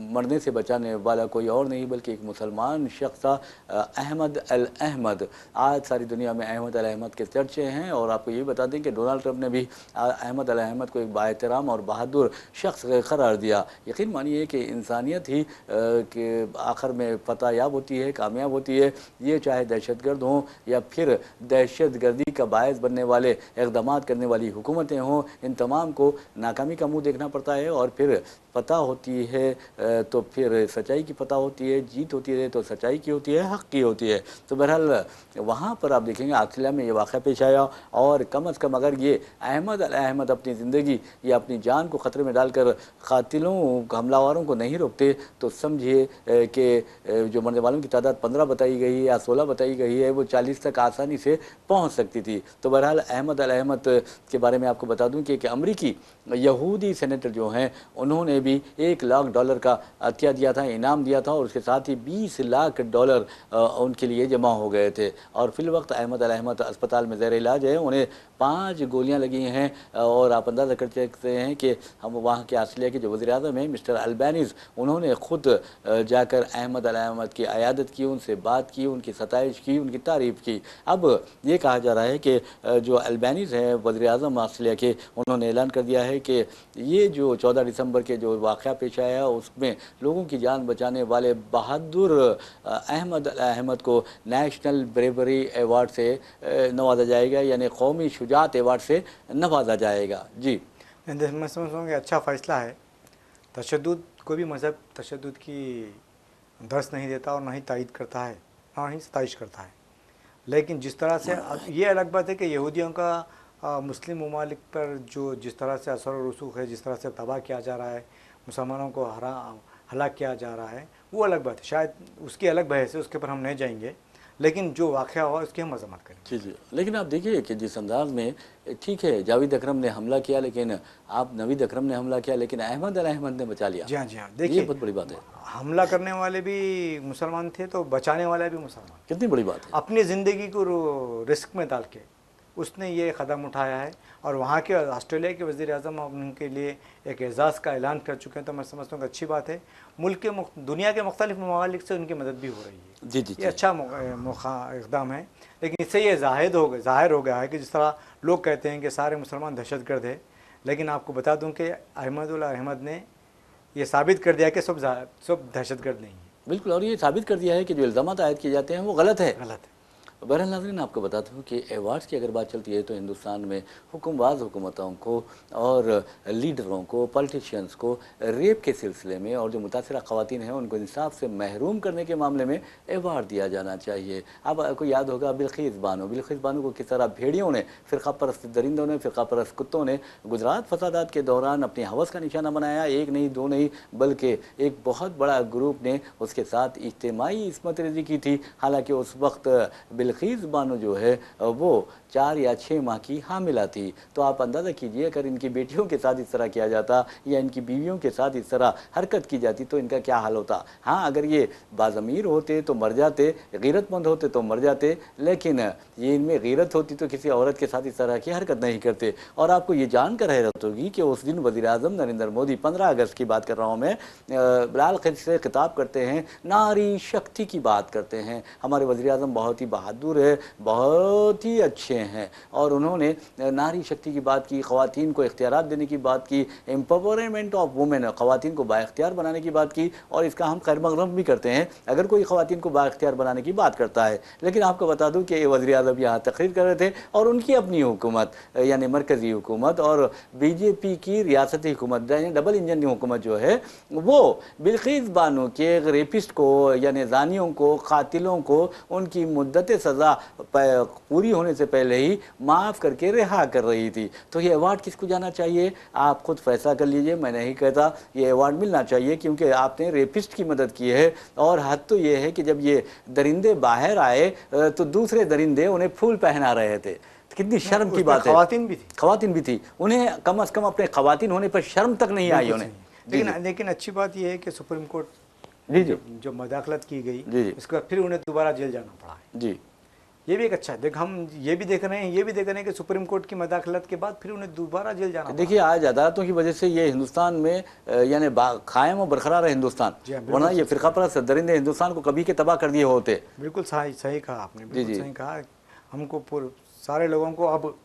मरने से बचाने वाला कोई और नहीं बल्कि एक मुसलमान शख्स था, अहमद अल अहमद। आज सारी दुनिया में अहमद अल अहमद के चर्चे हैं, और आपको ये बता दें कि डोनाल्ड ट्रंप ने भी अहमद अल अहमद को एक बाएहतराम और बहादुर शख्स करार दिया। यकीन मानिए कि इंसानियत ही कि आखिर में फतह याब होती है, कामयाब होती है, ये चाहे दहशतगर्द हों या फिर दहशतगर्दी का बायस बनने वाले इक़दामात करने वाली हुकूमतें हों, इन तमाम को नाकामी का मुंह देखना पड़ता है और फिर पता होती है तो फिर सच्चाई की पता होती है, जीत होती है तो सच्चाई की होती है, हक़ की होती है। तो बहरहाल वहाँ पर आप देखेंगे ऑस्ट्रेलिया में ये वाक़या पेश आया और कम अज़ कम अगर ये अहमद अल अहमद अपनी ज़िंदगी या अपनी जान को ख़तरे में डालकर कातिलों हमलावरों को नहीं रोकते तो समझिए कि जो मरने वालों की तादाद 15 बताई गई है या 16 बताई गई है वो 40 तक आसानी से पहुँच सकती थी। तो बहरहाल अहमद अल अहमद के बारे में आपको बता दूँ कि एक अमरीकी यहूदी सेनेटर जो हैं उन्होंने भी $1 लाख का अतिया दिया था, इनाम दिया था और उसके साथ ही $20 लाख उनके लिए जमा हो गए थे। और फिल वक्त अहमद अल अहमद अस्पताल में ज़ेर इलाज है, उन्हें 5 गोलियां लगी हैं और आप अंदाज़ा कर सकते हैं कि हम वहाँ के ऑस्ट्रेलिया के जो वज़ीर-ए-आज़म हैं मिस्टर अल्बानीज़, उन्होंने ख़ुद जाकर अहमद अल अहमद की अयादत की, उनसे बात की, उनकी सताइश की, उनकी तारीफ़ की। अब ये कहा जा रहा है कि जो अल्बानीज़ हैं वज़ीर-ए-आज़म ऑस्ट्रेलिया के, उन्होंने ऐलान कर दिया है कि ये जो 14 दिसंबर के जो वाक़या पेश आया उसमें लोगों की जान बचाने वाले बहादुर अहमद अल अहमद को नेशनल ब्रेवरी अवार्ड से नवाजा जाएगा, यानी कौमी शुजात अवार्ड से नवाजा जाएगा। जी मैं समझता हूँ कि अच्छा फ़ैसला है। तशद्दुद कोई भी मज़हब तशद्दुद की दर्स नहीं देता और ना ही तायद करता है, ना ही सताइश करता है। लेकिन जिस तरह से ये अलग बात है कि यहूदियों का मुस्लिम ममालिक पर जो जिस तरह से असर और रसूख है, जिस तरह से तबाह किया जा रहा है, मुसलमानों को हलाक किया जा रहा है, वो अलग बात है। शायद उसकी अलग बहस है, उसके पर हम नहीं जाएंगे, लेकिन जो वाक़या हुआ उसकी हम मज़म्मत करें। जी जी, लेकिन आप देखिए कि जिस अंदाज में, ठीक है जावेद अकरम ने हमला किया, लेकिन आप नवीद अकरम ने हमला किया, लेकिन अहमद अल अहमद ने बचा लिया। जी हाँ, जी हाँ। देखिए ये बहुत बड़ी बात है। हमला करने वाले भी मुसलमान थे तो बचाने वाले भी मुसलमान। कितनी बड़ी बात है। अपनी ज़िंदगी को रिस्क में डाल के उसने ये कदम उठाया है और वहाँ के ऑस्ट्रेलिया के वज़ीर-ए-आज़म उनके लिए एक एजाज़ का ऐलान कर चुके हैं। तो मैं समझता हूँ कि अच्छी बात है। मुल्क के दुनिया के मुख्तलिफ ममालिक से उनकी मदद भी हो रही है। जी जी, ये अच्छा इक़दाम है। लेकिन इससे ये ज़ाहिर हो गया है कि जिस तरह लोग कहते हैं कि सारे मुसलमान दहशतगर्द है, लेकिन आपको बता दूँ कि अहमद उल अहमद ने ये साबित कर दिया कि सब दहशतगर्द नहीं है। बिल्कुल, और ये साबित कर दिया है कि जो इल्ज़ामात आयद किए जाते हैं वो गलत है। बहरहाल नाज़रीन, आपको बताता हूँ कि अवार्ड्स की अगर बात चलती है तो हिंदुस्तान में हुक्मबाज हुकूमतों को और लीडरों को, पॉलिटिशियंस को रेप के सिलसिले में और जो मुतासरा ख़वातीन हैं उनको इंसाफ से महरूम करने के मामले में अवार्ड दिया जाना चाहिए। अब आपको याद होगा बिल्किस बानो को किस तरह भेड़ियों ने, फ़िरक़ा परस्त दरिंदों ने, फ़िरक़ा परस्त कुत्तों ने गुजरात फसादात के दौरान अपनी हवस का निशाना बनाया। एक नहीं, दो नहीं, बल्कि एक बहुत बड़ा ग्रुप ने उसके साथ इज्तिमाई इस्मत रेज़ी की थी। हालाँकि उस वक्त बिल्किस बानो जो है वो 4 या 6 माह की हामिला थी। तो आप अंदाज़ा कीजिए अगर इनकी बेटियों के साथ इस तरह किया जाता या इनकी बीवियों के साथ इस तरह हरकत की जाती तो इनका क्या हाल होता। हाँ, अगर ये बाज़मीर होते तो मर जाते, गैरतमंद होते तो मर जाते, लेकिन ये इनमें गैरत होती तो किसी औरत के साथ इस तरह की हरकत नहीं करते। और आपको ये जानकर हैरत होगी कि उस दिन वज़ीर-ए-आज़म नरेंद्र मोदी, 15 अगस्त की बात कर रहा हूँ मैं, लाल किले से खिताब करते हैं, नारी शक्ति की बात करते हैं। हमारे वज़ीर-ए-आज़म बहुत ही बहादुर है, बहुत ही अच्छे हैं और उन्होंने नारी शक्ति की बात की, ख़वातीन को इख्तियारात देने की बात की, एम्पावरमेंट ऑफ वुमेन, ख़वातीन को बाइख्तियार बनाने की बात की। और इसका हम खैर मक़दम भी करते हैं अगर कोई ख़वातीन को बाइख्तियार बनाने की बात करता है। लेकिन आपको बता दूं कि वज़ीर-ए-आज़म यहाँ तकरीर कर रहे थे और उनकी अपनी हुकूमत यानी मरकज़ी हुकूमत और बीजेपी की रियासती हुकूमत यानी डबल इंजन हुकूमत जो है वो बिल्किस बानो के रेपिस्ट को यानी ज़ानियों को, क़ातिलों को उनकी मुद्दत सज़ा पूरी होने से पहले ही माफ़ करके रिहा कर रही थी। तो ये अवार्ड किसको जाना चाहिए आप खुद फैसला कर लीजिए। मैं नहीं कहता ये अवार्ड मिलना चाहिए क्योंकि आपने रेपिस्ट की मदद की है। और हद तो ये है कि जब ये दरिंदे बाहर आए तो दूसरे दरिंदे उन्हें फूल पहना रहे थे। कितनी शर्म की बात है। ख़वातीन भी थी, उन्हें कम अज़ कम अपने ख़वातीन होने पर शर्म तक नहीं आई उन्हें। लेकिन अच्छी बात यह है कि सुप्रीम कोर्ट जी जो मदाखलत की गई जी इसके बाद फिर उन्हें दोबारा जेल जाना पड़ा है। जी, ये भी एक अच्छा है। हम ये भी देख रहे हैं कि सुप्रीम कोर्ट की मदाखलत के बाद फिर उन्हें दोबारा जेल जाना। देखिए आज अदालतों की वजह से ये हिंदुस्तान में यानी कायम और बरकरार है हिंदुस्तान, वरना ये फ़िरक़ा परस्त दरिंदे हिंदुस्तान को कभी के तबाह कर दिए होते। बिल्कुल सही कहा आपने, बिल्कुल सही कहा। हमको सारे लोगों को अब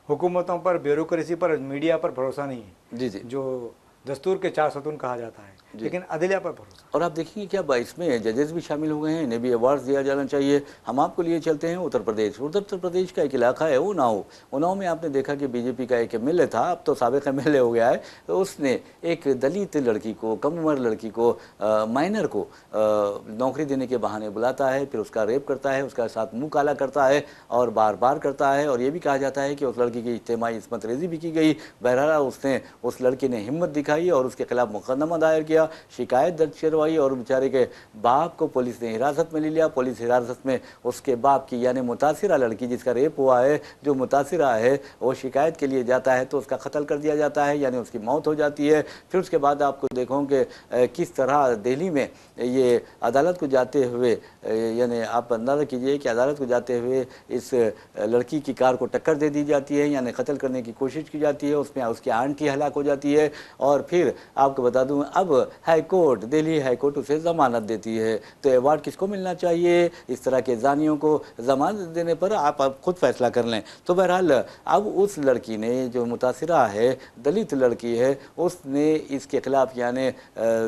हुकूमतों पर, ब्यूरोक्रेसी पर, मीडिया पर भरोसा नहीं है। जी जी, जो दस्तूर के 4 सतून कहा जाता है, लेकिन अदलिया पर भरोसा। और आप देखेंगे क्या इसमें जजेस भी शामिल हो गए हैं, इन्हें भी अवार्ड्स दिया जाना चाहिए। हम आपको लिए चलते हैं उत्तर प्रदेश। उत्तर प्रदेश का एक इलाका है उन्नाव में आपने देखा कि बीजेपी का एक एमएलए था, अब तो साबिक एमएलए हो गया है, तो उसने एक दलित लड़की को, कम उम्र लड़की को, माइनर को नौकरी देने के बहाने बुलाता है, फिर उसका रेप करता है, उसका साथ मुंह काला करता है और बार बार करता है। और ये भी कहा जाता है कि उस लड़की की इज्तिमाई इस्मत रेजी भी की गई। बहरहाल उस लड़की ने हिम्मत दिखाई और उसके खिलाफ मुकदमा दायर किया, शिकायत दर्ज करवाई और बेचारे के बाप को पुलिस ने हिरासत में ले लिया। पुलिस हिरासत में उसके बाप की यानी मुतासिरा लड़की जिसका रेप हुआ है, जो मुतासिरा है, वो शिकायत के लिए जाता है तो उसका कत्ल कर दिया जाता है, यानी उसकी मौत हो जाती है। फिर उसके बाद आपको देखो कि किस तरह दिल्ली में ये अदालत को जाते हुए, यानी आप अंदाज़ा कीजिए कि अदालत को जाते हुए इस लड़की की कार को टक्कर दे दी जाती है, यानी कत्ल करने की कोशिश की जाती है, उसमें उसकी आंटी हलाक हो जाती है। और फिर आपको बता दूं, अब high court, Delhi high court उसे ज़मानत देती है। तो अवार्ड किसको मिलना चाहिए? इस तरह के जानियों को ज़मानत देने पर आप खुद फैसला कर लें। तो बहरहाल अब उस लड़की ने, जो मुतासिरा है, दलित लड़की है, उसने इसके खिलाफ यानी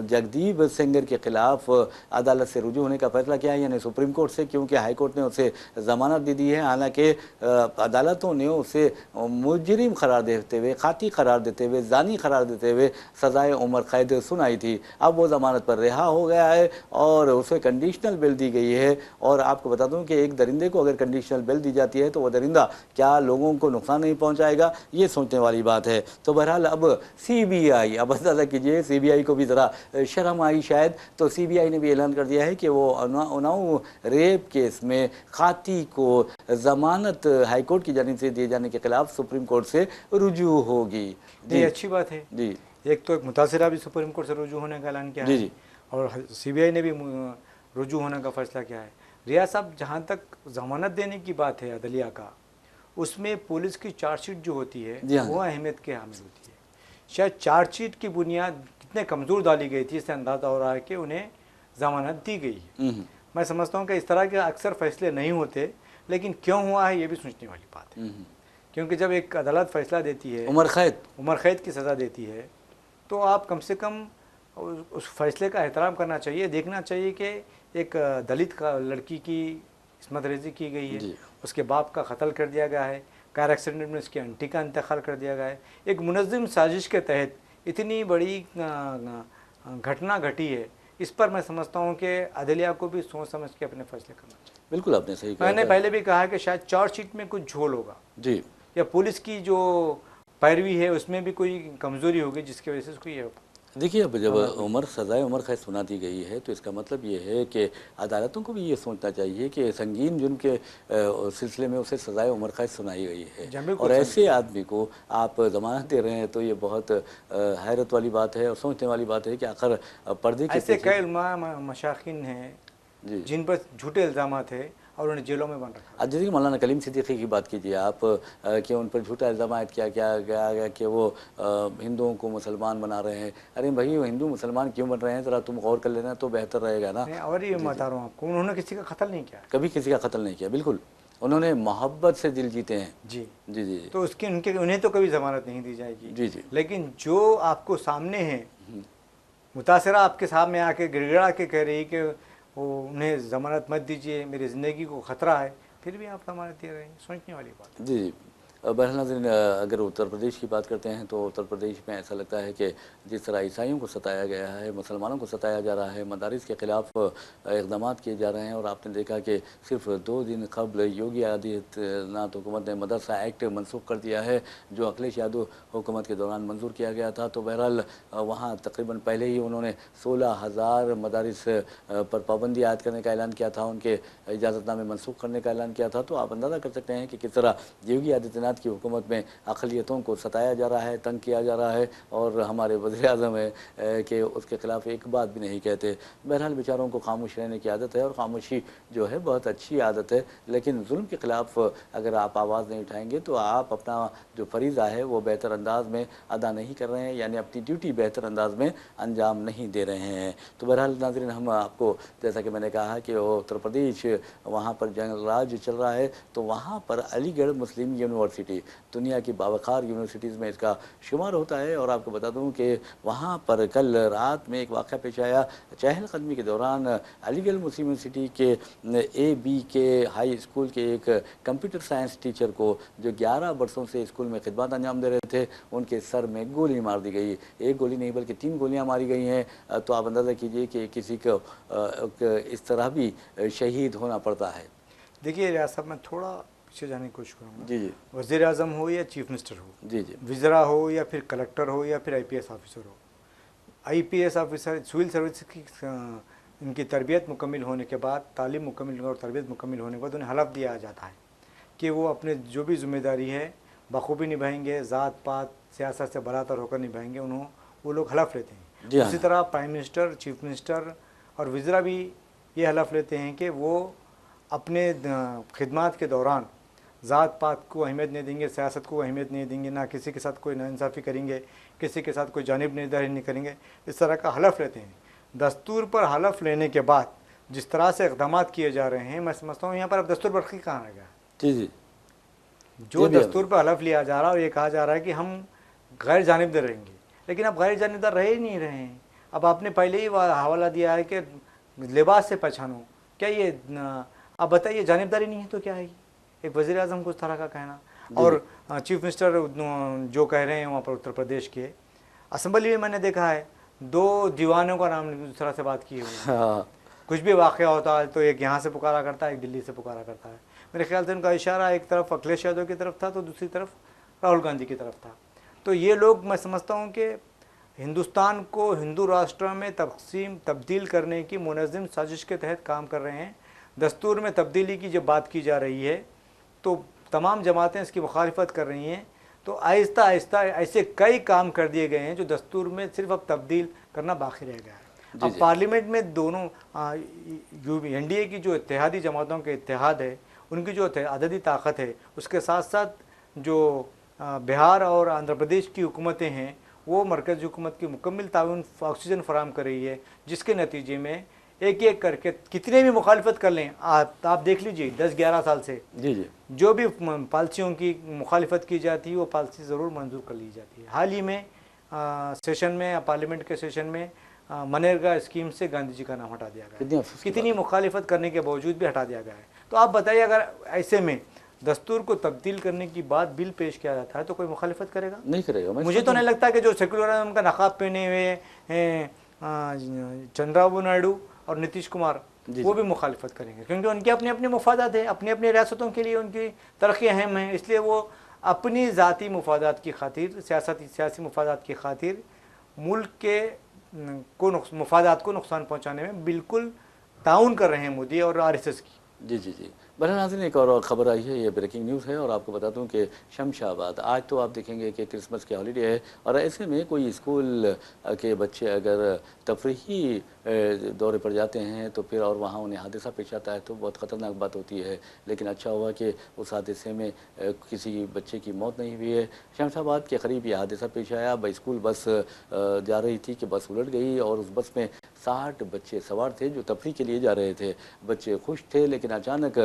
जगदीप सिंगर के खिलाफ अदालत से रुजू होने का फैसला किया है, यानी सुप्रीम कोर्ट से, क्योंकि हाई कोर्ट ने उसे ज़मानत दे दी है। हालांकि अदालतों ने उसे मुजरिम करार देते हुए, खाती करार देते हुए, जानी करार देते हुए सजाए उम्र कैद सुनाई थी। अब वो ज़मानत पर रिहा हो गया है और उसे कंडीशनल बेल दी गई है। और आपको बता दूं कि एक दरिंदे को अगर कंडीशनल बेल दी जाती है तो वो दरिंदा क्या लोगों को नुकसान नहीं पहुंचाएगा, ये सोचने वाली बात है। तो बहरहाल अब सीबीआई, अब अंदाज़ा कीजिए सीबीआई को भी ज़रा शर्म आई शायद, तो सीबीआई ने भी ऐलान कर दिया है कि वो उन्नाव रेप केस में खाती को ज़मानत हाईकोर्ट की जानिब से दिए जाने के खिलाफ सुप्रीम कोर्ट से रुजू होगी। ये अच्छी बात है जी। एक तो एक मुतासिरा भी सुप्रीम कोर्ट से रुजू होने का ऐलान किया है और सीबीआई ने भी रुजू होने का फैसला किया है। रियाज साहब, जहाँ तक ज़मानत देने की बात है अदलिया का, उसमें पुलिस की चार्जशीट जो होती है वो अहमियत के हामिल होती है। शायद चार्जशीट की बुनियाद कितने कमज़ोर डाली गई थी, इससे अंदाज़ा हो रहा है कि उन्हें ज़मानत दी गई है। मैं समझता हूँ कि इस तरह के अक्सर फैसले नहीं होते, लेकिन क्यों हुआ है ये भी सोचने वाली बात है। क्योंकि जब एक अदालत फैसला देती है, उम्र कैद की सज़ा देती है, तो आप कम से कम उस फैसले का एहतराम करना चाहिए। देखना चाहिए कि एक दलित का लड़की की इस्मत रेजी की गई है, उसके बाप का कत्ल कर दिया गया है, कार एक्सीडेंट में उसकी आंटी का इंतकाल कर दिया गया है। एक मुनज़्ज़म साजिश के तहत इतनी बड़ी घटना घटी है, इस पर मैं समझता हूँ कि अदलिया को भी सोच समझ के अपने फैसले करना चाहिए। बिल्कुल, आपने सही कहा। मैंने पहले भी कहा कि शायद चार्जशीट में कुछ झोल होगा जी, या पुलिस की जो पैरवी है उसमें भी कोई कमज़ोरी होगी जिसकी वजह से उसको ये होगा। देखिए, अब जब सज़ाए उम्र कैद सुना दी गई है तो इसका मतलब ये है कि अदालतों को भी ये सोचना चाहिए कि संगीन जुर्म के सिलसिले में उसे सज़ाए उम्र कैद सुनाई गई है और ऐसे आदमी को आप ज़मानत दे रहे हैं, तो ये बहुत हैरत वाली बात है और सोचने वाली बात है कि आखिर पर्दे के ऐसे कई मशाखिन हैं जिन पर झूठे इल्ज़ामात है और उन्हें जेलों में बंद रखा। जैसे कि मौलाना कलीम सिद्दीकी की बात कीजिए आप, कि उन पर झूठा इल्ज़ाम क्या गया कि वो हिंदुओं को मुसलमान बना रहे हैं। अरे भाई, वो हिंदू मुसलमान क्यों बन रहे हैं, ज़रा तुम गौर कर लेना तो बेहतर रहेगा ना। और ये बता रहा हूँ आपको, उन्होंने किसी का कत्ल नहीं किया, कभी किसी का कत्ल नहीं किया। बिल्कुल, उन्होंने मोहब्बत से दिल जीते हैं। जी जी जी। तो उन्हें तो कभी ज़मानत नहीं दी जाएगी। जी जी। लेकिन जो आपको सामने है, मुतासिरा आपके सामने आके गिड़गिड़ा के कह रही कि वो उन्हें ज़मानत मत दीजिए, मेरी ज़िंदगी को ख़तरा है, फिर भी आप ज़मानत दे रहे हैं, सोचने वाली बात। जी। बहरहाल अगर उत्तर प्रदेश की बात करते हैं तो उत्तर प्रदेश में ऐसा लगता है कि जिस तरह ईसाइयों को सताया गया है, मुसलमानों को सताया जा रहा है, मदारिस के ख़िलाफ़ इक़दामात किए जा रहे हैं। और आपने देखा कि सिर्फ 2 दिन कबल योगी आदित्यनाथ हुकूमत ने मदरसा एक्ट मनसूख कर दिया है, जो अखिलेश यादव हुकूमत के दौरान मंजूर किया गया था। तो बहरहाल वहाँ तकरीबन पहले ही उन्होंने 16,000 मदारिस पर पाबंदी आयद करने का ऐलान किया था, उनके इजाज़तनामे मनसूख करने का ऐलान किया था। तो आप अंदाज़ा कर सकते हैं कि किस तरह योगी आदित्यनाथ की हुकूमत में अक़लियतों को सताया जा रहा है, तंग किया जा रहा है, और हमारे वज़ीर-ए-आज़म है कि उसके ख़िलाफ़ एक बात भी नहीं कहते। बहरहाल बेचारों को खामोश रहने की आदत है और खामोशी जो है बहुत अच्छी आदत है, लेकिन जुल्म के ख़िलाफ़ अगर आप आवाज़ नहीं उठाएंगे तो आप अपना जो फ़रीज़ा है वो बेहतर अंदाज में अदा नहीं कर रहे हैं, यानी अपनी ड्यूटी बेहतर अंदाज में अंजाम नहीं दे रहे हैं। तो बहरहाल नाज़रीन, हम आपको जैसा कि मैंने कहा कि उत्तर प्रदेश, वहाँ पर जंग राज चल रहा है, तो वहाँ पर अलीगढ़ मुस्लिम यूनिवर्सिटी यूनिवर्सिटी दुनिया की बावखार यूनिवर्सिटीज़ में इसका शुमार होता है। और आपको बता दूं कि वहाँ पर कल रात में एक वाक़या पेश आया। चहलकदमी के दौरान अलीगढ़ मुस्लिम यूनिवर्सिटी के AB के हाई स्कूल के एक कंप्यूटर साइंस टीचर को, जो 11 बरसों से स्कूल में खिदमत अंजाम दे रहे थे, उनके सर में गोली मार दी गई। एक गोली नहीं बल्कि 3 गोलियां मारी गई हैं। तो आप अंदाज़ा कीजिए कि किसी को इस तरह भी शहीद होना पड़ता है। देखिए रियाज साहब, मैं थोड़ा पीछे जाने की कोशिश करूँगा। जी जी वज़ीर आज़म हो या चीफ मिनिस्टर हो, जी जी वज़रा हो या फिर कलेक्टर हो या फिर IPS ऑफिसर हो, IPS ऑफिसर सिविल सर्विस की इनकी तरबियत मुकम्मल होने के बाद, तालीम मुकम्मल और तरबियत मुकम्मल होने के बाद उन्हें हलफ दिया जाता है कि वो अपने जो भी ज़िम्मेदारी है बखूबी निभाएंगे, ज़ात पात सियासत से बरातर होकर निभाएंगे। वो लोग हलफ लेते हैं। उसी तरह प्राइम मिनिस्टर, चीफ मिनिस्टर और वज़रा भी ये हलफ लेते हैं कि वो अपने खिदमत के दौरान ज़ात पात को अहमियत नहीं देंगे, सियासत को अहमियत नहीं देंगे, ना किसी के साथ कोई नाइंसाफ़ी करेंगे, किसी के साथ कोई जानिबदारी नहीं करेंगे। इस तरह का हलफ लेते हैं। दस्तूर पर हलफ लेने के बाद जिस तरह से इक़दाम किए जा रहे हैं, मैं समझता हूँ यहाँ पर अब दस्तूर बरखी कहाँ रह गया। जी जी जो दस्तूर पर हलफ लिया जा रहा है और ये कहा जा रहा है कि हम गैर जानिबदार रहेंगे, लेकिन अब गैर जानिबदार रह ही नहीं रहे हैं। अब आपने पहले ही हवाला दिया है कि लिबास से पहचानो, क्या ये अब बताइए जानिबदारी नहीं है तो क्या है? एक वज़ीर आज़म को उस तरह का कहना, और चीफ मिनिस्टर जो कह रहे हैं वहाँ पर उत्तर प्रदेश के असम्बली में मैंने देखा है 2 दीवानों का नाम दूसरी तरह से बात की है। कुछ भी वाक़या होता है तो एक यहाँ से पुकारा करता है, एक दिल्ली से पुकारा करता है। मेरे ख्याल से उनका इशारा एक तरफ अखिलेश यादव की तरफ था तो दूसरी तरफ राहुल गांधी की तरफ था। तो ये लोग, मैं समझता हूँ कि हिंदुस्तान को हिंदू राष्ट्र में तब्दील करने की मुनज़्ज़म साजिश के तहत काम कर रहे हैं। दस्तूर में तब्दीली की जब बात की जा रही है तो तमाम जमातें इसकी मुखालिफत कर रही हैं। तो आहिस्ता आहिस्ता ऐसे कई काम कर दिए गए हैं जो दस्तूर में सिर्फ अब तब्दील करना बाकी रह गया है। अब पार्लियामेंट में दोनों NDA की जो इत्तेहादी जमातों के इत्तेहाद है, उनकी जो अददी ताकत है, उसके साथ साथ जो बिहार और आंध्र प्रदेश की हुकूमतें हैं वो मरकज़ी हुकूमत की मुकम्मल ताउन ऑक्सीजन फराहम कर रही है, जिसके नतीजे में एक एक करके कितने भी मुखालिफत कर लें, आप देख लीजिए 10-11 साल से जी जी जो भी पॉलिसियों की मुखालिफत की जाती है वो पॉलिसी ज़रूर मंजूर कर ली जाती है। हाल ही में सेशन में, पार्लियामेंट के सेशन में मनरेगा स्कीम से गांधी जी का नाम हटा दिया गया। कितनी मुखालिफत करने के बावजूद भी हटा दिया गया है। तो आप बताइए, अगर ऐसे में दस्तूर को तब्दील करने की बात बिल पेश किया जाता है तो कोई मुखालिफत करेगा? नहीं करेगा। मुझे तो नहीं लगता कि जो सेकुलरिज्म का नकाब पहने हुए हैं चंद्रबाबू नायडू और नीतीश कुमार, वो भी मुखालिफत करेंगे, क्योंकि उनके अपने अपने मुफादात हैं, अपनी अपनी रियासतों के लिए उनकी तरक्की अहम है। इसलिए वो अपनी ज़ाती मुफादात की खातिर, सियासी मुफादात की खातिर मुल्क के मुफादात को नुकसान पहुँचाने में बिल्कुल ताउन कर रहे हैं मोदी और RSS की। जी जी जी बहरहाल नाज़रीन, एक और खबर आई है, ये ब्रेकिंग न्यूज़ है और आपको बता दूं कि शमशाबाद आज तो आप देखेंगे कि क्रिसमस की हॉलीडे है और ऐसे में कोई स्कूल के बच्चे अगर तफरीही दौरे पर जाते हैं तो फिर और वहाँ उन्हें हादसा पेश आता है तो बहुत ख़तरनाक बात होती है। लेकिन अच्छा हुआ कि उस हादसे में किसी बच्चे की मौत नहीं हुई है। शमशाबाद के करीब ये हादसा पेश आया। स्कूल बस जा रही थी कि बस उलट गई और उस बस में 60 बच्चे सवार थे जो तफरीह के लिए जा रहे थे। बच्चे खुश थे, लेकिन अचानक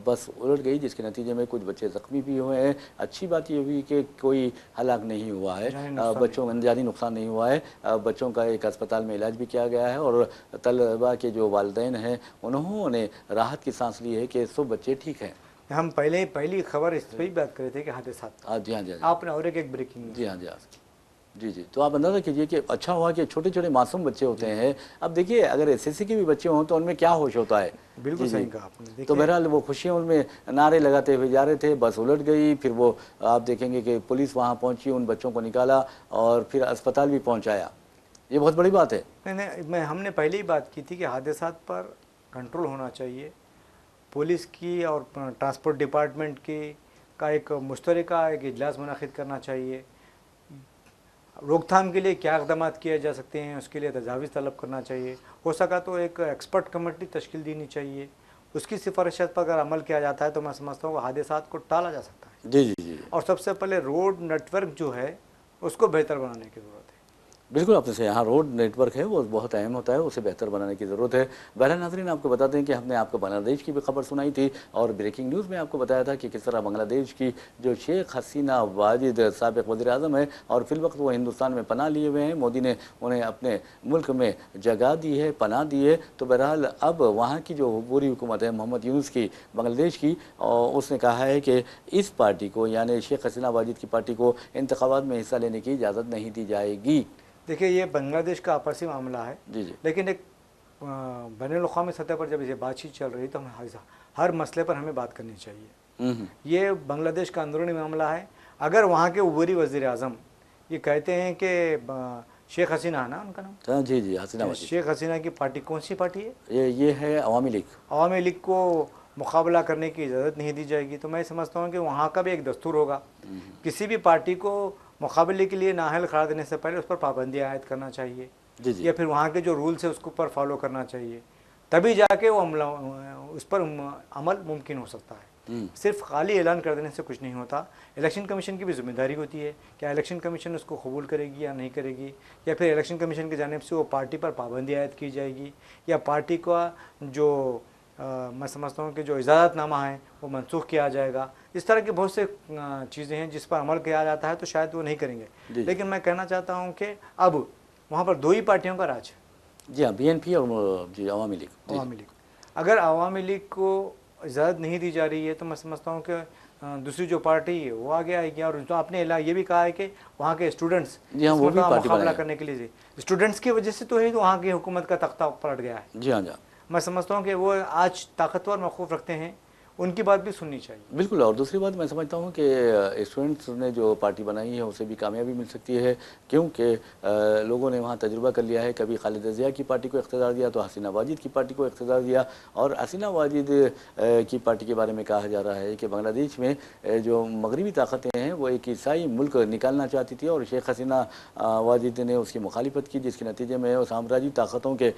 बस उलट गई जिसके नतीजे में कुछ बच्चे ज़ख्मी भी हुए हैं। अच्छी बात ये हुई कि कोई हलाक नहीं हुआ है, बच्चों में जानी नुकसान नहीं हुआ है। बच्चों का एक अस्पताल में इलाज भी किया गया है और तलबा के जो वालिदैन हैं उन्होंने राहत की सांस ली है कि सब बच्चे ठीक हैं। हम पहली खबर इस पर ही बात कर रहे थे कि हादसा। जी हाँ जी आपने और एक ब्रेकिंग। जी हाँ जी जी तो आप अंदाज़ा कीजिए कि अच्छा हुआ कि छोटे छोटे मासूम बच्चे होते हैं। अब देखिए, अगर SSC के भी बच्चे हों तो उनमें क्या होश होता है। बिल्कुल सही कहा आपने। तो बहरहाल वो खुशियों में नारे लगाते हुए जा रहे थे, बस उलट गई। फिर वो आप देखेंगे कि पुलिस वहाँ पहुँची, उन बच्चों को निकाला और फिर अस्पताल भी पहुँचाया। ये बहुत बड़ी बात है। नहीं, हमने पहले ही बात की थी कि हादसात पर कंट्रोल होना चाहिए। पुलिस की और ट्रांसपोर्ट डिपार्टमेंट की का एक मुश्तरका एक इजलास मुनाकिद करना चाहिए। रोकथाम के लिए क्या इक़दाम किए जा सकते हैं उसके लिए तजावीज़ तलब करना चाहिए। हो सका तो एक एक्सपर्ट कमेटी तश्कील देनी चाहिए। उसकी सिफारिशात पर अगर अमल किया जाता है तो मैं समझता हूँ हादसात को टाला जा सकता है। जी जी जी और सबसे पहले रोड नेटवर्क जो है उसको बेहतर बनाने की ज़रूरत है। बिल्कुल आपने से यहाँ रोड नेटवर्क है वो बहुत अहम होता है, उसे बेहतर बनाने की ज़रूरत है। बहरहाल नाज़रीन, आपको बता दें कि हमने आपको बांग्लादेश की भी खबर सुनाई थी और ब्रेकिंग न्यूज़ में आपको बताया था कि किस तरह बांग्लादेश की जो शेख हसीना वाजिद साबिक़ वज़ीर-ए-आज़म है और फिलवक्त वो हिंदुस्तान में पनाह लिए हुए हैं, मोदी ने उन्हें अपने मुल्क में जगह दी है, पनाह दी है। तो बहरहाल अब वहाँ की जो पूरी हुकूमत है मोहम्मद यूनुस की, बांग्लादेश की, और उसने कहा है कि इस पार्टी को यानी शेख हसीना वाजिद की पार्टी को इंतखाबात में हिस्सा लेने की इजाज़त नहीं दी जाएगी। देखिए, ये बांग्लादेश का आपसी मामला है, जी जी, लेकिन एक बैनुल-अक़वामी सतह पर जब ये बातचीत चल रही है तो हमें हर मसले पर हमें बात करनी चाहिए। ये बांग्लादेश का अंदरूनी मामला है। अगर वहाँ के उभरी वज़ीर-ए-आज़म ये कहते हैं कि शेख हसीना है ना उनका नाम, हाँ जी जी, हसीना वाजिद, शेख हसीना की पार्टी कौन सी पार्टी है? ये है अवामी लीग। अवामी लीग को मुकाबला करने की इजाज़त नहीं दी जाएगी। तो मैं समझता हूँ कि वहाँ का भी एक दस्तूर होगा, किसी भी पार्टी को मुकाबले के लिए नाअहल करार देने से पहले उस पर पाबंदी आयद करना चाहिए, जी जी, या फिर वहाँ के जो रूल्स है उसको ऊपर फॉलो करना चाहिए, तभी जाके वो उस पर अमल मुमकिन हो सकता है। सिर्फ खाली ऐलान कर देने से कुछ नहीं होता। इलेक्शन कमीशन की भी जिम्मेदारी होती है, क्या इलेक्शन कमीशन उसको कबूल करेगी या नहीं करेगी, या फिर इलेक्शन कमीशन की जानिब से वो पार्टी पर पाबंदी आयद की जाएगी, या पार्टी का जो मैं समझता हूँ कि जो इजाज़तनामा है वो मनसूख किया जाएगा। इस तरह की बहुत से चीज़ें हैं जिस पर अमल किया जाता है, तो शायद वो नहीं करेंगे। लेकिन मैं कहना चाहता हूँ कि अब वहाँ पर दो ही पार्टियों का राज है। जी हाँ, BNP और जी अवामी लीग। अवामी लीग, अगर अवामी लीग को इजाज़त नहीं दी जा रही है तो मैं समझता हूँ कि दूसरी जो पार्टी है वो आगे आएगी। और जो आपने ये भी कहा है कि वहाँ के स्टूडेंट्स जी हाँ, वो भी पार्टी मुकाबला करने के लिए, स्टूडेंट्स की वजह से तो है तो वहाँ की हुकूमत का तख्ता पलट गया है। जी हाँ, जी हाँ। मैं समझता हूँ कि वो आज ताकतवर मौक़िफ़ रखते हैं, उनकी बात भी सुननी चाहिए। बिल्कुल, और दूसरी बात मैं समझता हूँ कि स्टूडेंट्स ने जो पार्टी बनाई है उसे भी कामयाबी मिल सकती है, क्योंकि लोगों ने वहाँ तजुर्बा कर लिया है। कभी खालिदा ज़िया की पार्टी को इख्तियार दिया तो हसीना वाजिद की पार्टी को इख्तियार दिया, और हसीना वाजिद की पार्टी के बारे में कहा जा रहा है कि बांग्लादेश में जो मगरबी ताकतें हैं वो एक ईसाई मुल्क निकालना चाहती थी और शेख हसीना वाजिद ने उसकी मुखालिफत की, जिसके नतीजे में साम्राज्यवादी ताकतों के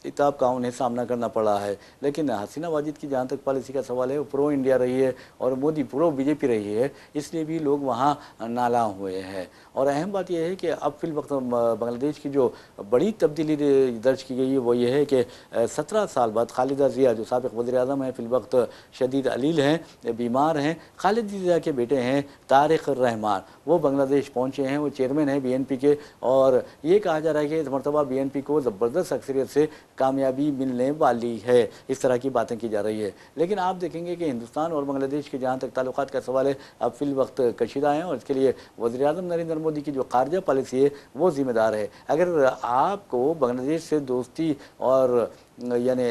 इताब का उन्हें सामना करना पड़ा है। लेकिन हसीना वाजिद की जहाँ तक पॉलिसी का सवाल है वो प्रो इंडिया रही है और मोदी प्रो BJP रही है, इसलिए भी लोग वहाँ नाला हुए हैं। और अहम बात यह है कि अब फिल वक्त बांग्लादेश की जो बड़ी तब्दीली दर्ज की गई है वो ये है कि 17 साल बाद खालिदा ज़िया जो साबिक़ वज़ीर-ए-आज़म हैं, फिल वक्त शदीद अलील हैं, बीमार हैं, खालिदा ज़िया के बेटे हैं तारिक रहमान, वो बांग्लादेश पहुँचे हैं, वो चेयरमैन हैं BNP के, और ये कहा जा रहा है कि इस मरतबा BNP को ज़बरदस्त अक्सरियत से कामयाबी मिलने वाली है। इस तरह की बातें की जा रही है। लेकिन आप देखेंगे कि हिंदुस्तान और बांग्लादेश के जहाँ तक ताल्लुकात का सवाल है अब फिल वक्त कशीदा हैं, और इसके लिए वज़ीर-ए-आज़म नरेंद्र मोदी की जो खारजा पॉलिसी है वो ज़िम्मेदार है। अगर आपको बांग्लादेश से दोस्ती और यानी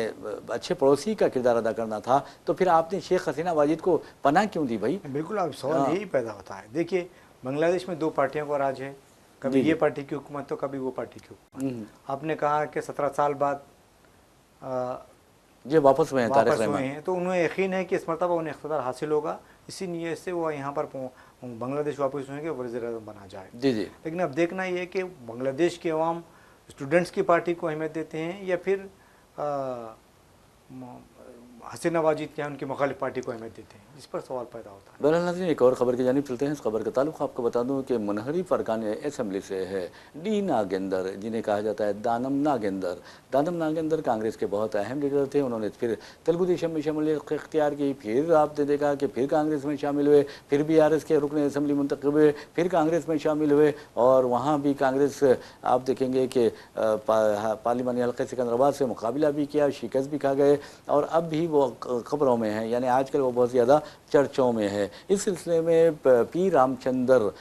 अच्छे पड़ोसी का किरदार अदा करना था तो फिर आपने शेख हसीना वाजिद को पनाह क्यों दी भाई? बिल्कुल, अब सवाल यही पैदा होता है। देखिए, बांग्लादेश में दो पार्टियों का राज है, कभी ये पार्टी की हुकूमत तो कभी वो पार्टी की हुकूमत। आपने कहा कि 17 साल बाद ये वापस हुए हैं तारिक वापस हुए रहमान, हैं, तो उन्हें यकीन है कि इस मरतबा उन्हें इख्तियार हासिल होगा, इसी नीयत से वो यहाँ पर बांग्लादेश वापस हुए कि वज़ीर-ए-आज़म बना जाए। जी जी, लेकिन अब देखना ये है कि बांग्लादेश के अवाम स्टूडेंट्स की पार्टी को अहमियत देते हैं या फिर हसीना वाजिद क्या उनकी मुखालिफ पार्टी को अहमियत देते हैं, इस पर सवाल पैदा होता है। बहरहाल नाज़रीन, एक और ख़बर की जानिब चलते हैं। इस खबर का ताल्लुक़ आपको बता दूं कि मुनहरिफ अरकान असेंबली से है। डी नागेंदर, जिन्हें कहा जाता है दानम नागेंदर कांग्रेस के बहुत अहम लीडर थे। उन्होंने फिर तेलुगु देशम में शमूलियत इख्तियार की, फिर आपने देखा कि फिर कांग्रेस में शामिल हुए, फिर BRS के रुकन असेंबली मुंतखब हुए, फिर कांग्रेस में शामिल हुए, और वहाँ भी कांग्रेस आप देखेंगे कि पार्लिमानी हल्के सिकंदराबाद से मुकाबला भी किया, शिकस्त भी खा गए, और अब भी वो खबरों में है, यानी आजकल वो बहुत ज़्यादा चर्चों में है। इस सिलसिले में P रामचंद्र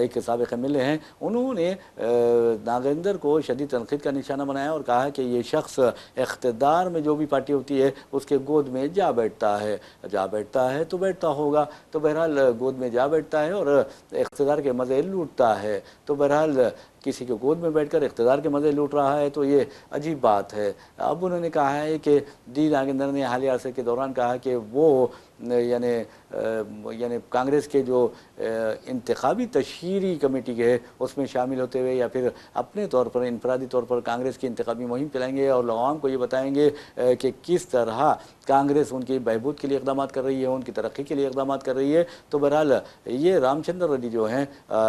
एक साबिक़ MLA हैं, उन्होंने नागेंदर को शदीद तनक़ीद का निशाना बनाया और कहा कि ये शख्स इक़्तिदार में जो भी पार्टी होती है उसके गोद में जा बैठता है तो बैठता होगा, तो बहरहाल गोद में जा बैठता है और इक़्तिदार के मज़े लूटता है, तो बहरहाल किसी के गोद में बैठकर इक़्तिदार के मज़े लूट रहा है, तो ये अजीब बात है। अब उन्होंने कहा है कि डी नागेंदर ने हालिया अरसे के दौरान कहा कि वो यानी कांग्रेस के जो इंतखाबी तशहीरी कमेटी के है उसमें शामिल होते हुए या फिर अपने तौर पर इनफरादी तौर पर कांग्रेस की इंतखाबी मुहिम चलाएंगे और आवाम को ये बताएंगे कि किस तरह कांग्रेस उनकी बहबूद के लिए इक़दाम कर रही है, उनकी तरक्की के लिए इक़दाम कर रही है। तो बहरहाल ये रामचंद्र रेड्डी जो हैं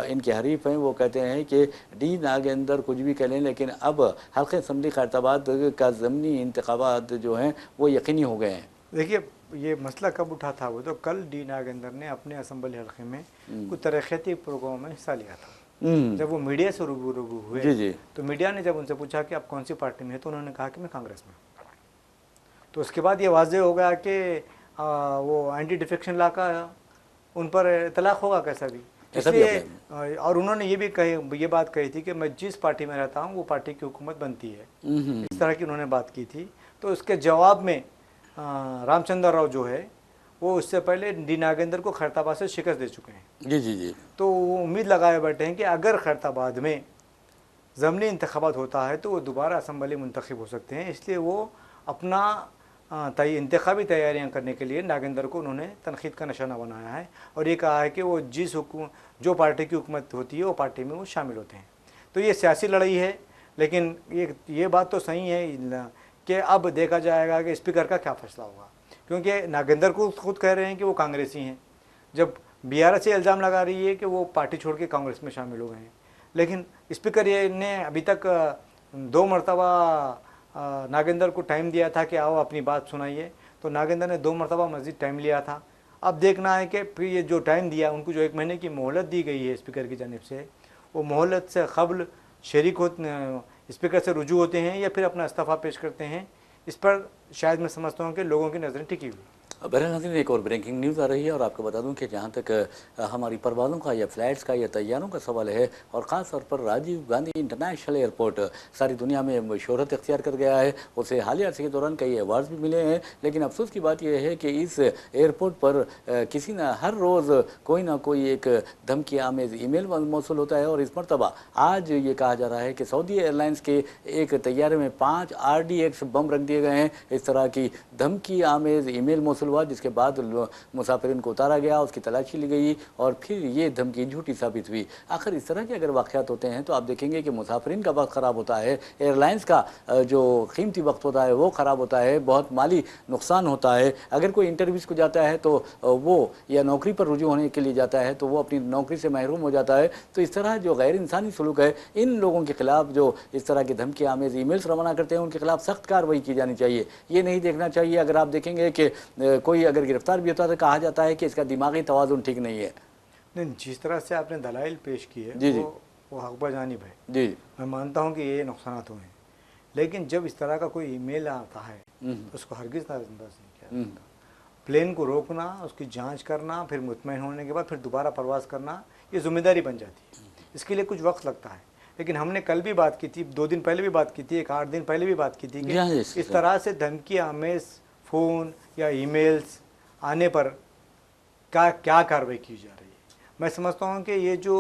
इनके हरीफ हैं, वो कहते हैं कि डी नागेंद्र कुछ भी कह लें लेकिन अब हल्के असम्बली खैरताबाद का ज़मनी इंतखाबात जो हैं वो यकीनी हो गए हैं। देखिए ये मसला कब उठा था, वो तो कल डी नागेंद्र ने अपने असम्बली हल्के में कुछ तरक्याती प्रोग्राम में हिस्सा लिया था। जब वो मीडिया से रूबरू हुए जी। तो मीडिया ने जब उनसे पूछा कि आप कौन सी पार्टी में है, तो उन्होंने कहा कि मैं कांग्रेस में। तो उसके बाद ये वाज़ेह हो गया कि वो एंटी डिफेक्शन लॉ का उन पर इतलाक़ होगा कैसा भी, इसलिए और उन्होंने ये बात कही थी कि मैं जिस पार्टी में रहता हूँ वो पार्टी की हुकूमत बनती है, इस तरह की उन्होंने बात की थी। तो उसके जवाब में रामचंद्र राव जो है वो उससे पहले डी नागेंद्र को खैरताबाद से शिकस्त दे चुके हैं। जी। तो वो उम्मीद लगाए बैठे हैं कि अगर खैरताबाद में ज़मनी इंतखाबात होता है तो वो दोबारा असम्बली मुंतखब हो सकते हैं। इसलिए वो अपना इंतखाबी तैयारियां करने के लिए नागेंद्र को उन्होंने तनखीद का निशाना बनाया है और ये कहा है कि वो जो पार्टी की हुकूमत होती है वो पार्टी में वो शामिल होते हैं। तो ये सियासी लड़ाई है, लेकिन ये बात तो सही है कि अब देखा जाएगा कि स्पीकर का क्या फैसला होगा, क्योंकि नागेंद्र को खुद कह रहे हैं कि वो कांग्रेसी हैं, जब BRS से इल्ज़ाम लगा रही है कि वो पार्टी छोड़ के कांग्रेस में शामिल हो गए हैं। लेकिन स्पीकर ने अभी तक 2 मरतबा नागेंद्र को टाइम दिया था कि आओ अपनी बात सुनाइए, तो नागेंद्र ने 2 मरतबा मज़ीद टाइम लिया था। अब देखना है कि फिर ये जो टाइम दिया उनको, जो 1 महीने की मोहलत दी गई है स्पीकर की जानिब से, वो मोहलत से क़ब्ल स्पीकर से रुजू होते हैं या फिर अपना इस्तीफ़ा पेश करते हैं। इस पर शायद मैं समझता हूँ कि लोगों की नज़रें टिकी हुई। बहरहाल नाज़रीन, एक और ब्रेकिंग न्यूज़ आ रही है और आपको बता दूं कि जहां तक हमारी परवाज़ों का या फ़्लाइट्स का या तैयारों का सवाल है, और ख़ास तौर पर राजीव गांधी इंटरनेशनल एयरपोर्ट सारी दुनिया में शोहरत इख्तियार कर गया है। उसे हालिया अरसे के दौरान कई अवार्ड्स भी मिले हैं, लेकिन अफसोस की बात यह है कि इस एयरपोर्ट पर किसी न हर रोज़ कोई ना कोई एक धमकी आमेज़ ईमेल मौसूल होता है। और इस मरतबा आज ये कहा जा रहा है कि सऊदी एयरलाइंस के एक तैयारे में 5 RDX बम रख दिए गए हैं। इस तरह की धमकी आमेज़ ईमेल मौसूल हुआ, जिसके बाद मुसाफिरीन को उतारा गया, उसकी तलाशी ली गई और फिर ये धमकी झूठी साबित हुई। आखिर इस तरह के अगर वाक़यात होते हैं तो आप देखेंगे कि मुसाफिरीन का वक्त ख़राब होता है, एयरलाइंस का जो कीमती वक्त होता है वो ख़राब होता है, बहुत माली नुकसान होता है। अगर कोई इंटरव्यूज़ को जाता है तो वो या नौकरी पर रुजू होने के लिए जाता है तो वो अपनी नौकरी से महरूम हो जाता है। तो इस तरह जो गैर इंसानी सलूक है, इन लोगों के ख़िलाफ़ जो इस तरह की धमकी आमेज़ ईमेल्स रवाना करते हैं उनके खिलाफ सख्त कार्रवाई की जानी चाहिए। ये नहीं देखना चाहिए अगर आप देखेंगे कि कोई अगर गिरफ्तार भी होता है तो कहा जाता है कि इसका दिमागी तवाज़ुन ठीक नहीं है। नहीं, जिस तरह से आपने दलाइल पेश किए जी वो हक़ जानिब है। जी, मैं मानता हूँ कि ये नुकसान हुए हैं, लेकिन जब इस तरह का कोई ईमेल आता है तो उसको हरगिज़ नज़रअंदाज नहीं किया जाता। प्लेन को रोकना, उसकी जांच करना, फिर मुतमईन होने के बाद फिर दोबारा परवाज़ करना, ये ज़िम्मेदारी बन जाती है। इसके लिए कुछ वक्त लगता है। लेकिन हमने कल भी बात की थी, 2 दिन पहले भी बात की थी, 8 दिन पहले भी बात की थी कि इस तरह से धमकी आमेज़ फ़ोन या ईमेल्स आने पर क्या कार्रवाई की जा रही है। मैं समझता हूँ कि ये जो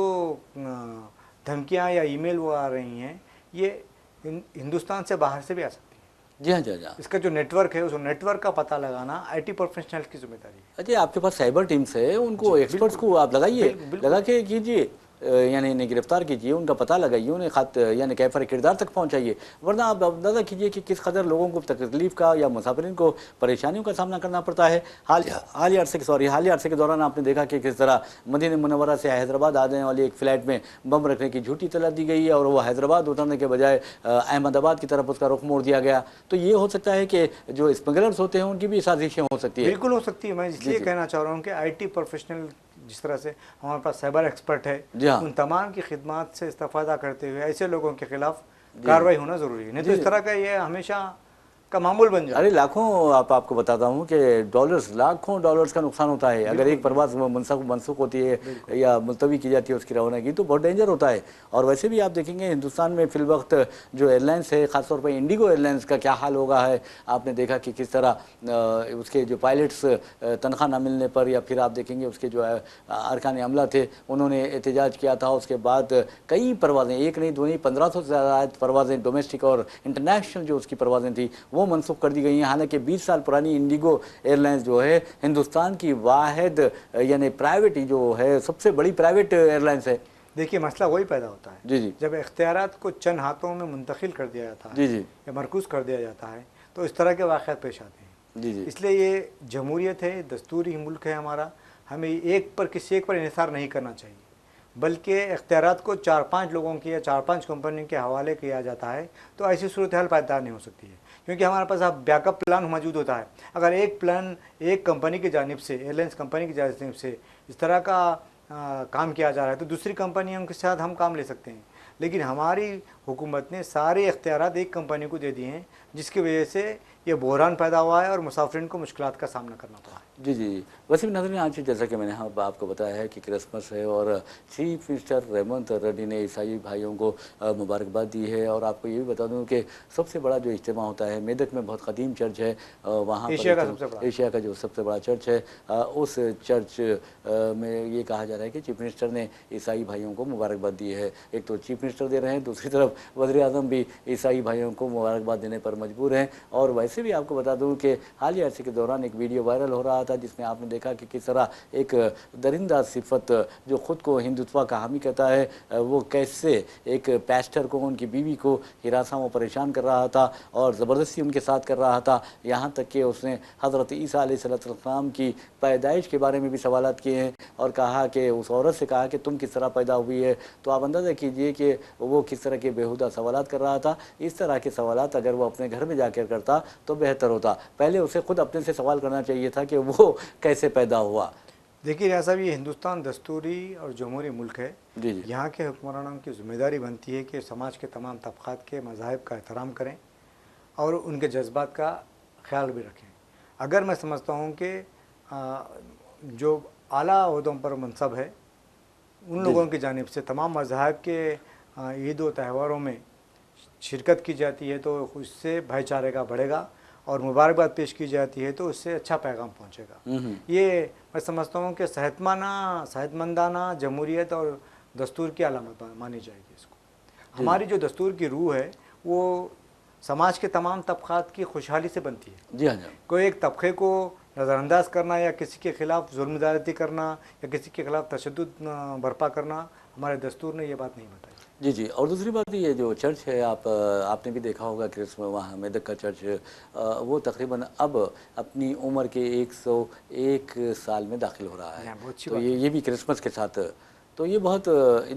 धमकियाँ या ईमेल वो आ रही हैं, ये हिंदुस्तान से बाहर से भी आ सकती है। जी हाँ जी हाँ। इसका जो नेटवर्क है, उस नेटवर्क का पता लगाना IT प्रोफेशनल की जिम्मेदारी है। अच्छा, आपके पास साइबर टीम्स है, उनको एक्सपर्ट्स को आप लगाइए, लगा के कीजिए, यानी इन्हें गिरफ्तार कीजिए, उनका पता लगाइए, उन्हें यानी कैफर किरदार तक पहुंचाइए। वरना आप अंदाज़ा कीजिए कि किस कदर लोगों को तकलीफ़ का या मुसाफिरीन को परेशानियों का सामना करना पड़ता है। हालिया अरसे के दौरान आपने देखा कि किस तरह मदीना मुनव्वरा से हैदराबाद आने वाली एक फ़्लाइट में बम रखने की झूठी इत्तला दी गई है और वो हैदराबाद उतरने के बजाय अहमदाबाद की तरफ उसका रुख मोड़ दिया गया। तो ये हो सकता है कि जो स्मगलर्स होते हैं उनकी भी साजिशें हो सकती है। बिल्कुल हो सकती है। मैं इसलिए कहना चाह रहा हूँ कि IT प्रोफेशनल, जिस तरह से हमारे पास साइबर एक्सपर्ट है, उन तमाम की खिदमत से इस्तेफादा करते हुए ऐसे लोगों के खिलाफ कार्रवाई होना ज़रूरी है। नहीं तो इस तरह का ये हमेशा का मामूल बन जाए। अरे लाखों, आपको बताता हूँ कि लाखों डॉलर्स का नुकसान होता है अगर एक परवाज़ मनसूख होती है या मुलतवी की जाती है उसकी रवानगी, तो बहुत डेंजर होता है। और वैसे भी आप देखेंगे हिंदुस्तान में फिल वक्त जो एयरलाइंस है, ख़ासतौर पर इंडिगो एयरलाइंस का क्या हाल होगा है। आपने देखा कि किस तरह उसके जो पायलट्स तनख्वाह ना मिलने पर, या फिर आप देखेंगे उसके जो अरकान अमला थे उन्होंने एहतजाज किया था। उसके बाद कई परवाज़ें, एक नहीं दो नहीं 1500 से ज़्यादा परवाज़ें डोमेस्टिक और इंटरनेशनल जो उसकी परवाज़ें थी وہ منسوخ کر دی گئی ہیں، حالانکہ 20 سال پرانی انڈیگو ایئر لائنس جو ہے ہندوستان کی واحد یعنی پرائیویٹ جو ہے سب سے بڑی پرائیویٹ ایئر لائنس ہے۔ دیکھیے مسئلہ وہی پیدا ہوتا ہے جی جی جب اختیارات کو چند ہاتھوں میں منتقل کر دیا جاتا ہے جی جی یا مرکوز کر دیا جاتا ہے تو اس طرح کے واقعات پیش آتے ہیں۔ جی جی اس لیے یہ جمہوریت ہے، دستوری ملک ہے ہمارا، ہمیں کسی ایک پر انحصار نہیں کرنا چاہیے، بلکہ اختیارات کو 4-5 لوگوں کی یا 4-5 کمپنیوں کے حوالے کیا جاتا ہے تو ایسی صورتحال پیدا نہیں ہو سکتی ہے، کیونکہ ہمارے پاس اب بیک اپ پلان موجود ہوتا ہے۔ اگر ایک پلان ایک کمپنی کی جانب سے، ایئر لائنس کمپنی کی جانب سے اس طرح کا کام کیا جا رہا ہے تو دوسری کمپنیوں کے ساتھ ہم کام لے سکتے ہیں، لیکن ہماری حکومت نے سارے اختیارات ایک کمپنی کو دے دیے ہیں، جس کی وجہ سے یہ بحران پیدا ہوا ہے اور مسافرین کو مشکلات کا سامنا کرنا پڑا ہے۔ جی جی وسیم ناظرین، آج جیسا کہ میں نے آپ کو بتایا ہے کہ کرسمس ہے اور چیف منسٹر ریونت ریڈی نے عیسائی بھائیوں کو مبارکباد دی ہے، اور آپ کو یہ بھی بتا دوں کہ سب سے بڑا جو اجتماع ہوتا ہے میدک میں بہت قدیم چرچ ہے، وہاں ایشیا کا سب سے بڑا، ایشیا کا جو سب سے بڑا چرچ ہے، اس چرچ میں یہ کہا جا رہا ہے کہ چیف منسٹر نے عیسائی بھائیوں کو مبارکباد دی ہے۔ ایک تو چیف منسٹر دے رہے ہیں، دوسری طرف وزیر اعظم بھی عیسائی بھائیوں کو مبارکباد دینے پر مجبور ہیں۔ اور ویسے بھی آپ کو بتا دوں کہ حالیہ عرصے کے دوران ایک ویڈیو وائرل ہو رہا تھا جس میں آپ نے دیکھا کہ کس طرح ایک درندہ صفت جو خود کو ہندوتوا کا حامی کہتا ہے وہ کیسے ایک پیسٹر کو، ان کی بیوی کو ہراساں و پریشان کر رہا تھا اور زبردستی ان کے ساتھ کر رہا تھا، یہاں تک کہ اس نے حضرت عیسیٰ علیہ السلام کی پیدائش کے بارے میں بھی سوالات کیے ہیں اور کہا کہ اس عورت سے کہا کہ تم کس طرح پیدا ہوئی ہے۔ تو آپ اندازہ کیجئے کہ وہ کس طرح کے بیہودہ سوالات کر رہا تھا۔ اس طرح کے سوالات اگر وہ اپنے گھر میں جا کر کرتا تو بہتر ہوتا، پہلے اسے خود اپنے سے سوال کرنا چاہیے تھا کہ وہ کیسے پیدا ہوا۔ دیکھیے ریاض صاحب، یہ ہندوستان دستوری اور جمہوری ملک ہے، جی جی یہاں کے حکمرانوں کی ذمہ داری بنتی ہے کہ سماج کے تمام طبقات کے مذاہب کا احترام کریں اور ان کے جذبات کا خیال بھی رکھیں۔ اگر میں سمجھتا ہوں کہ جو اعلیٰ عہدوں پر منصب ہے ان لوگوں کی جانب سے تمام مذاہب کے عید و تہواروں میں شرکت کی جاتی ہے تو اس سے بھائی چارے کا بڑھے گا، اور مبارکباد پیش کی جاتی ہے تو اس سے اچھا پیغام پہنچے گا۔ یہ میں سمجھتا ہوں کہ صحت مندانہ جمہوریت اور دستور کی علامت مانی جائے گی اس کو۔ ہماری جو دستور کی روح ہے وہ سماج کے تمام طبقات کی خوشحالی سے بنتی ہے۔ جی ہاں جی کوئی ایک طبقے کو نظر انداز کرنا یا کسی کے خلاف ظلم زیادتی کرنا یا کسی کے خلاف تشدد برپا کرنا، ہمارے دستور نے یہ بات نہیں بتائی۔ جی جی اور دوسری بات یہ جو چرچ ہے آپ نے بھی دیکھا ہوگا کہ وہاں میدک کا چرچ وہ تقریباً اب اپنی عمر کے 101 سال میں داخل ہو رہا ہے، تو یہ بھی کرسمس کے ساتھ، تو یہ بہت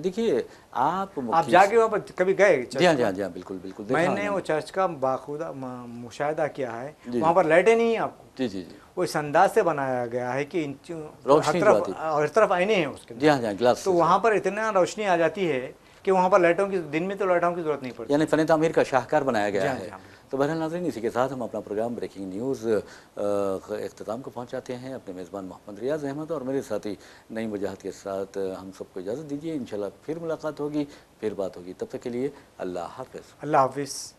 دیکھیے آپ جا کے وہاں پر کبھی گئے؟ جی ہاں جی ہاں جی ہاں بالکل بالکل میں نے وہ چرچ کا باخودہ مشاہدہ کیا ہے، وہاں پر لائٹیں نہیں ہیں آپ کو، جی جی جی وہ اس انداز سے بنایا گیا ہے کہ ہر طرف آئینے ہیں اس کے، جی ہاں جی ہاں گلاس، تو وہاں پر اتنا روشنی آ جاتی ہے کہ وہاں پر لائٹوں کی دن میں تو لائٹوں کی ضرورت نہیں پڑتی، یعنی فن تعمیر کا شاہکار بنایا گیا ہے۔ تو بہرحال ناظرین، اسی کے ساتھ ہم اپنا پروگرام بریکنگ نیوز اختتام کو پہنچاتے ہیں۔ اپنے میزبان محمد ریاض احمد اور میرے ساتھی نعیم وجاہت کے ساتھ ہم سب کو اجازت دیجیے، انشاءاللہ پھر ملاقات ہوگی، پھر بات ہوگی، تب تک کے لیے اللہ حافظ۔ اللہ حافظ۔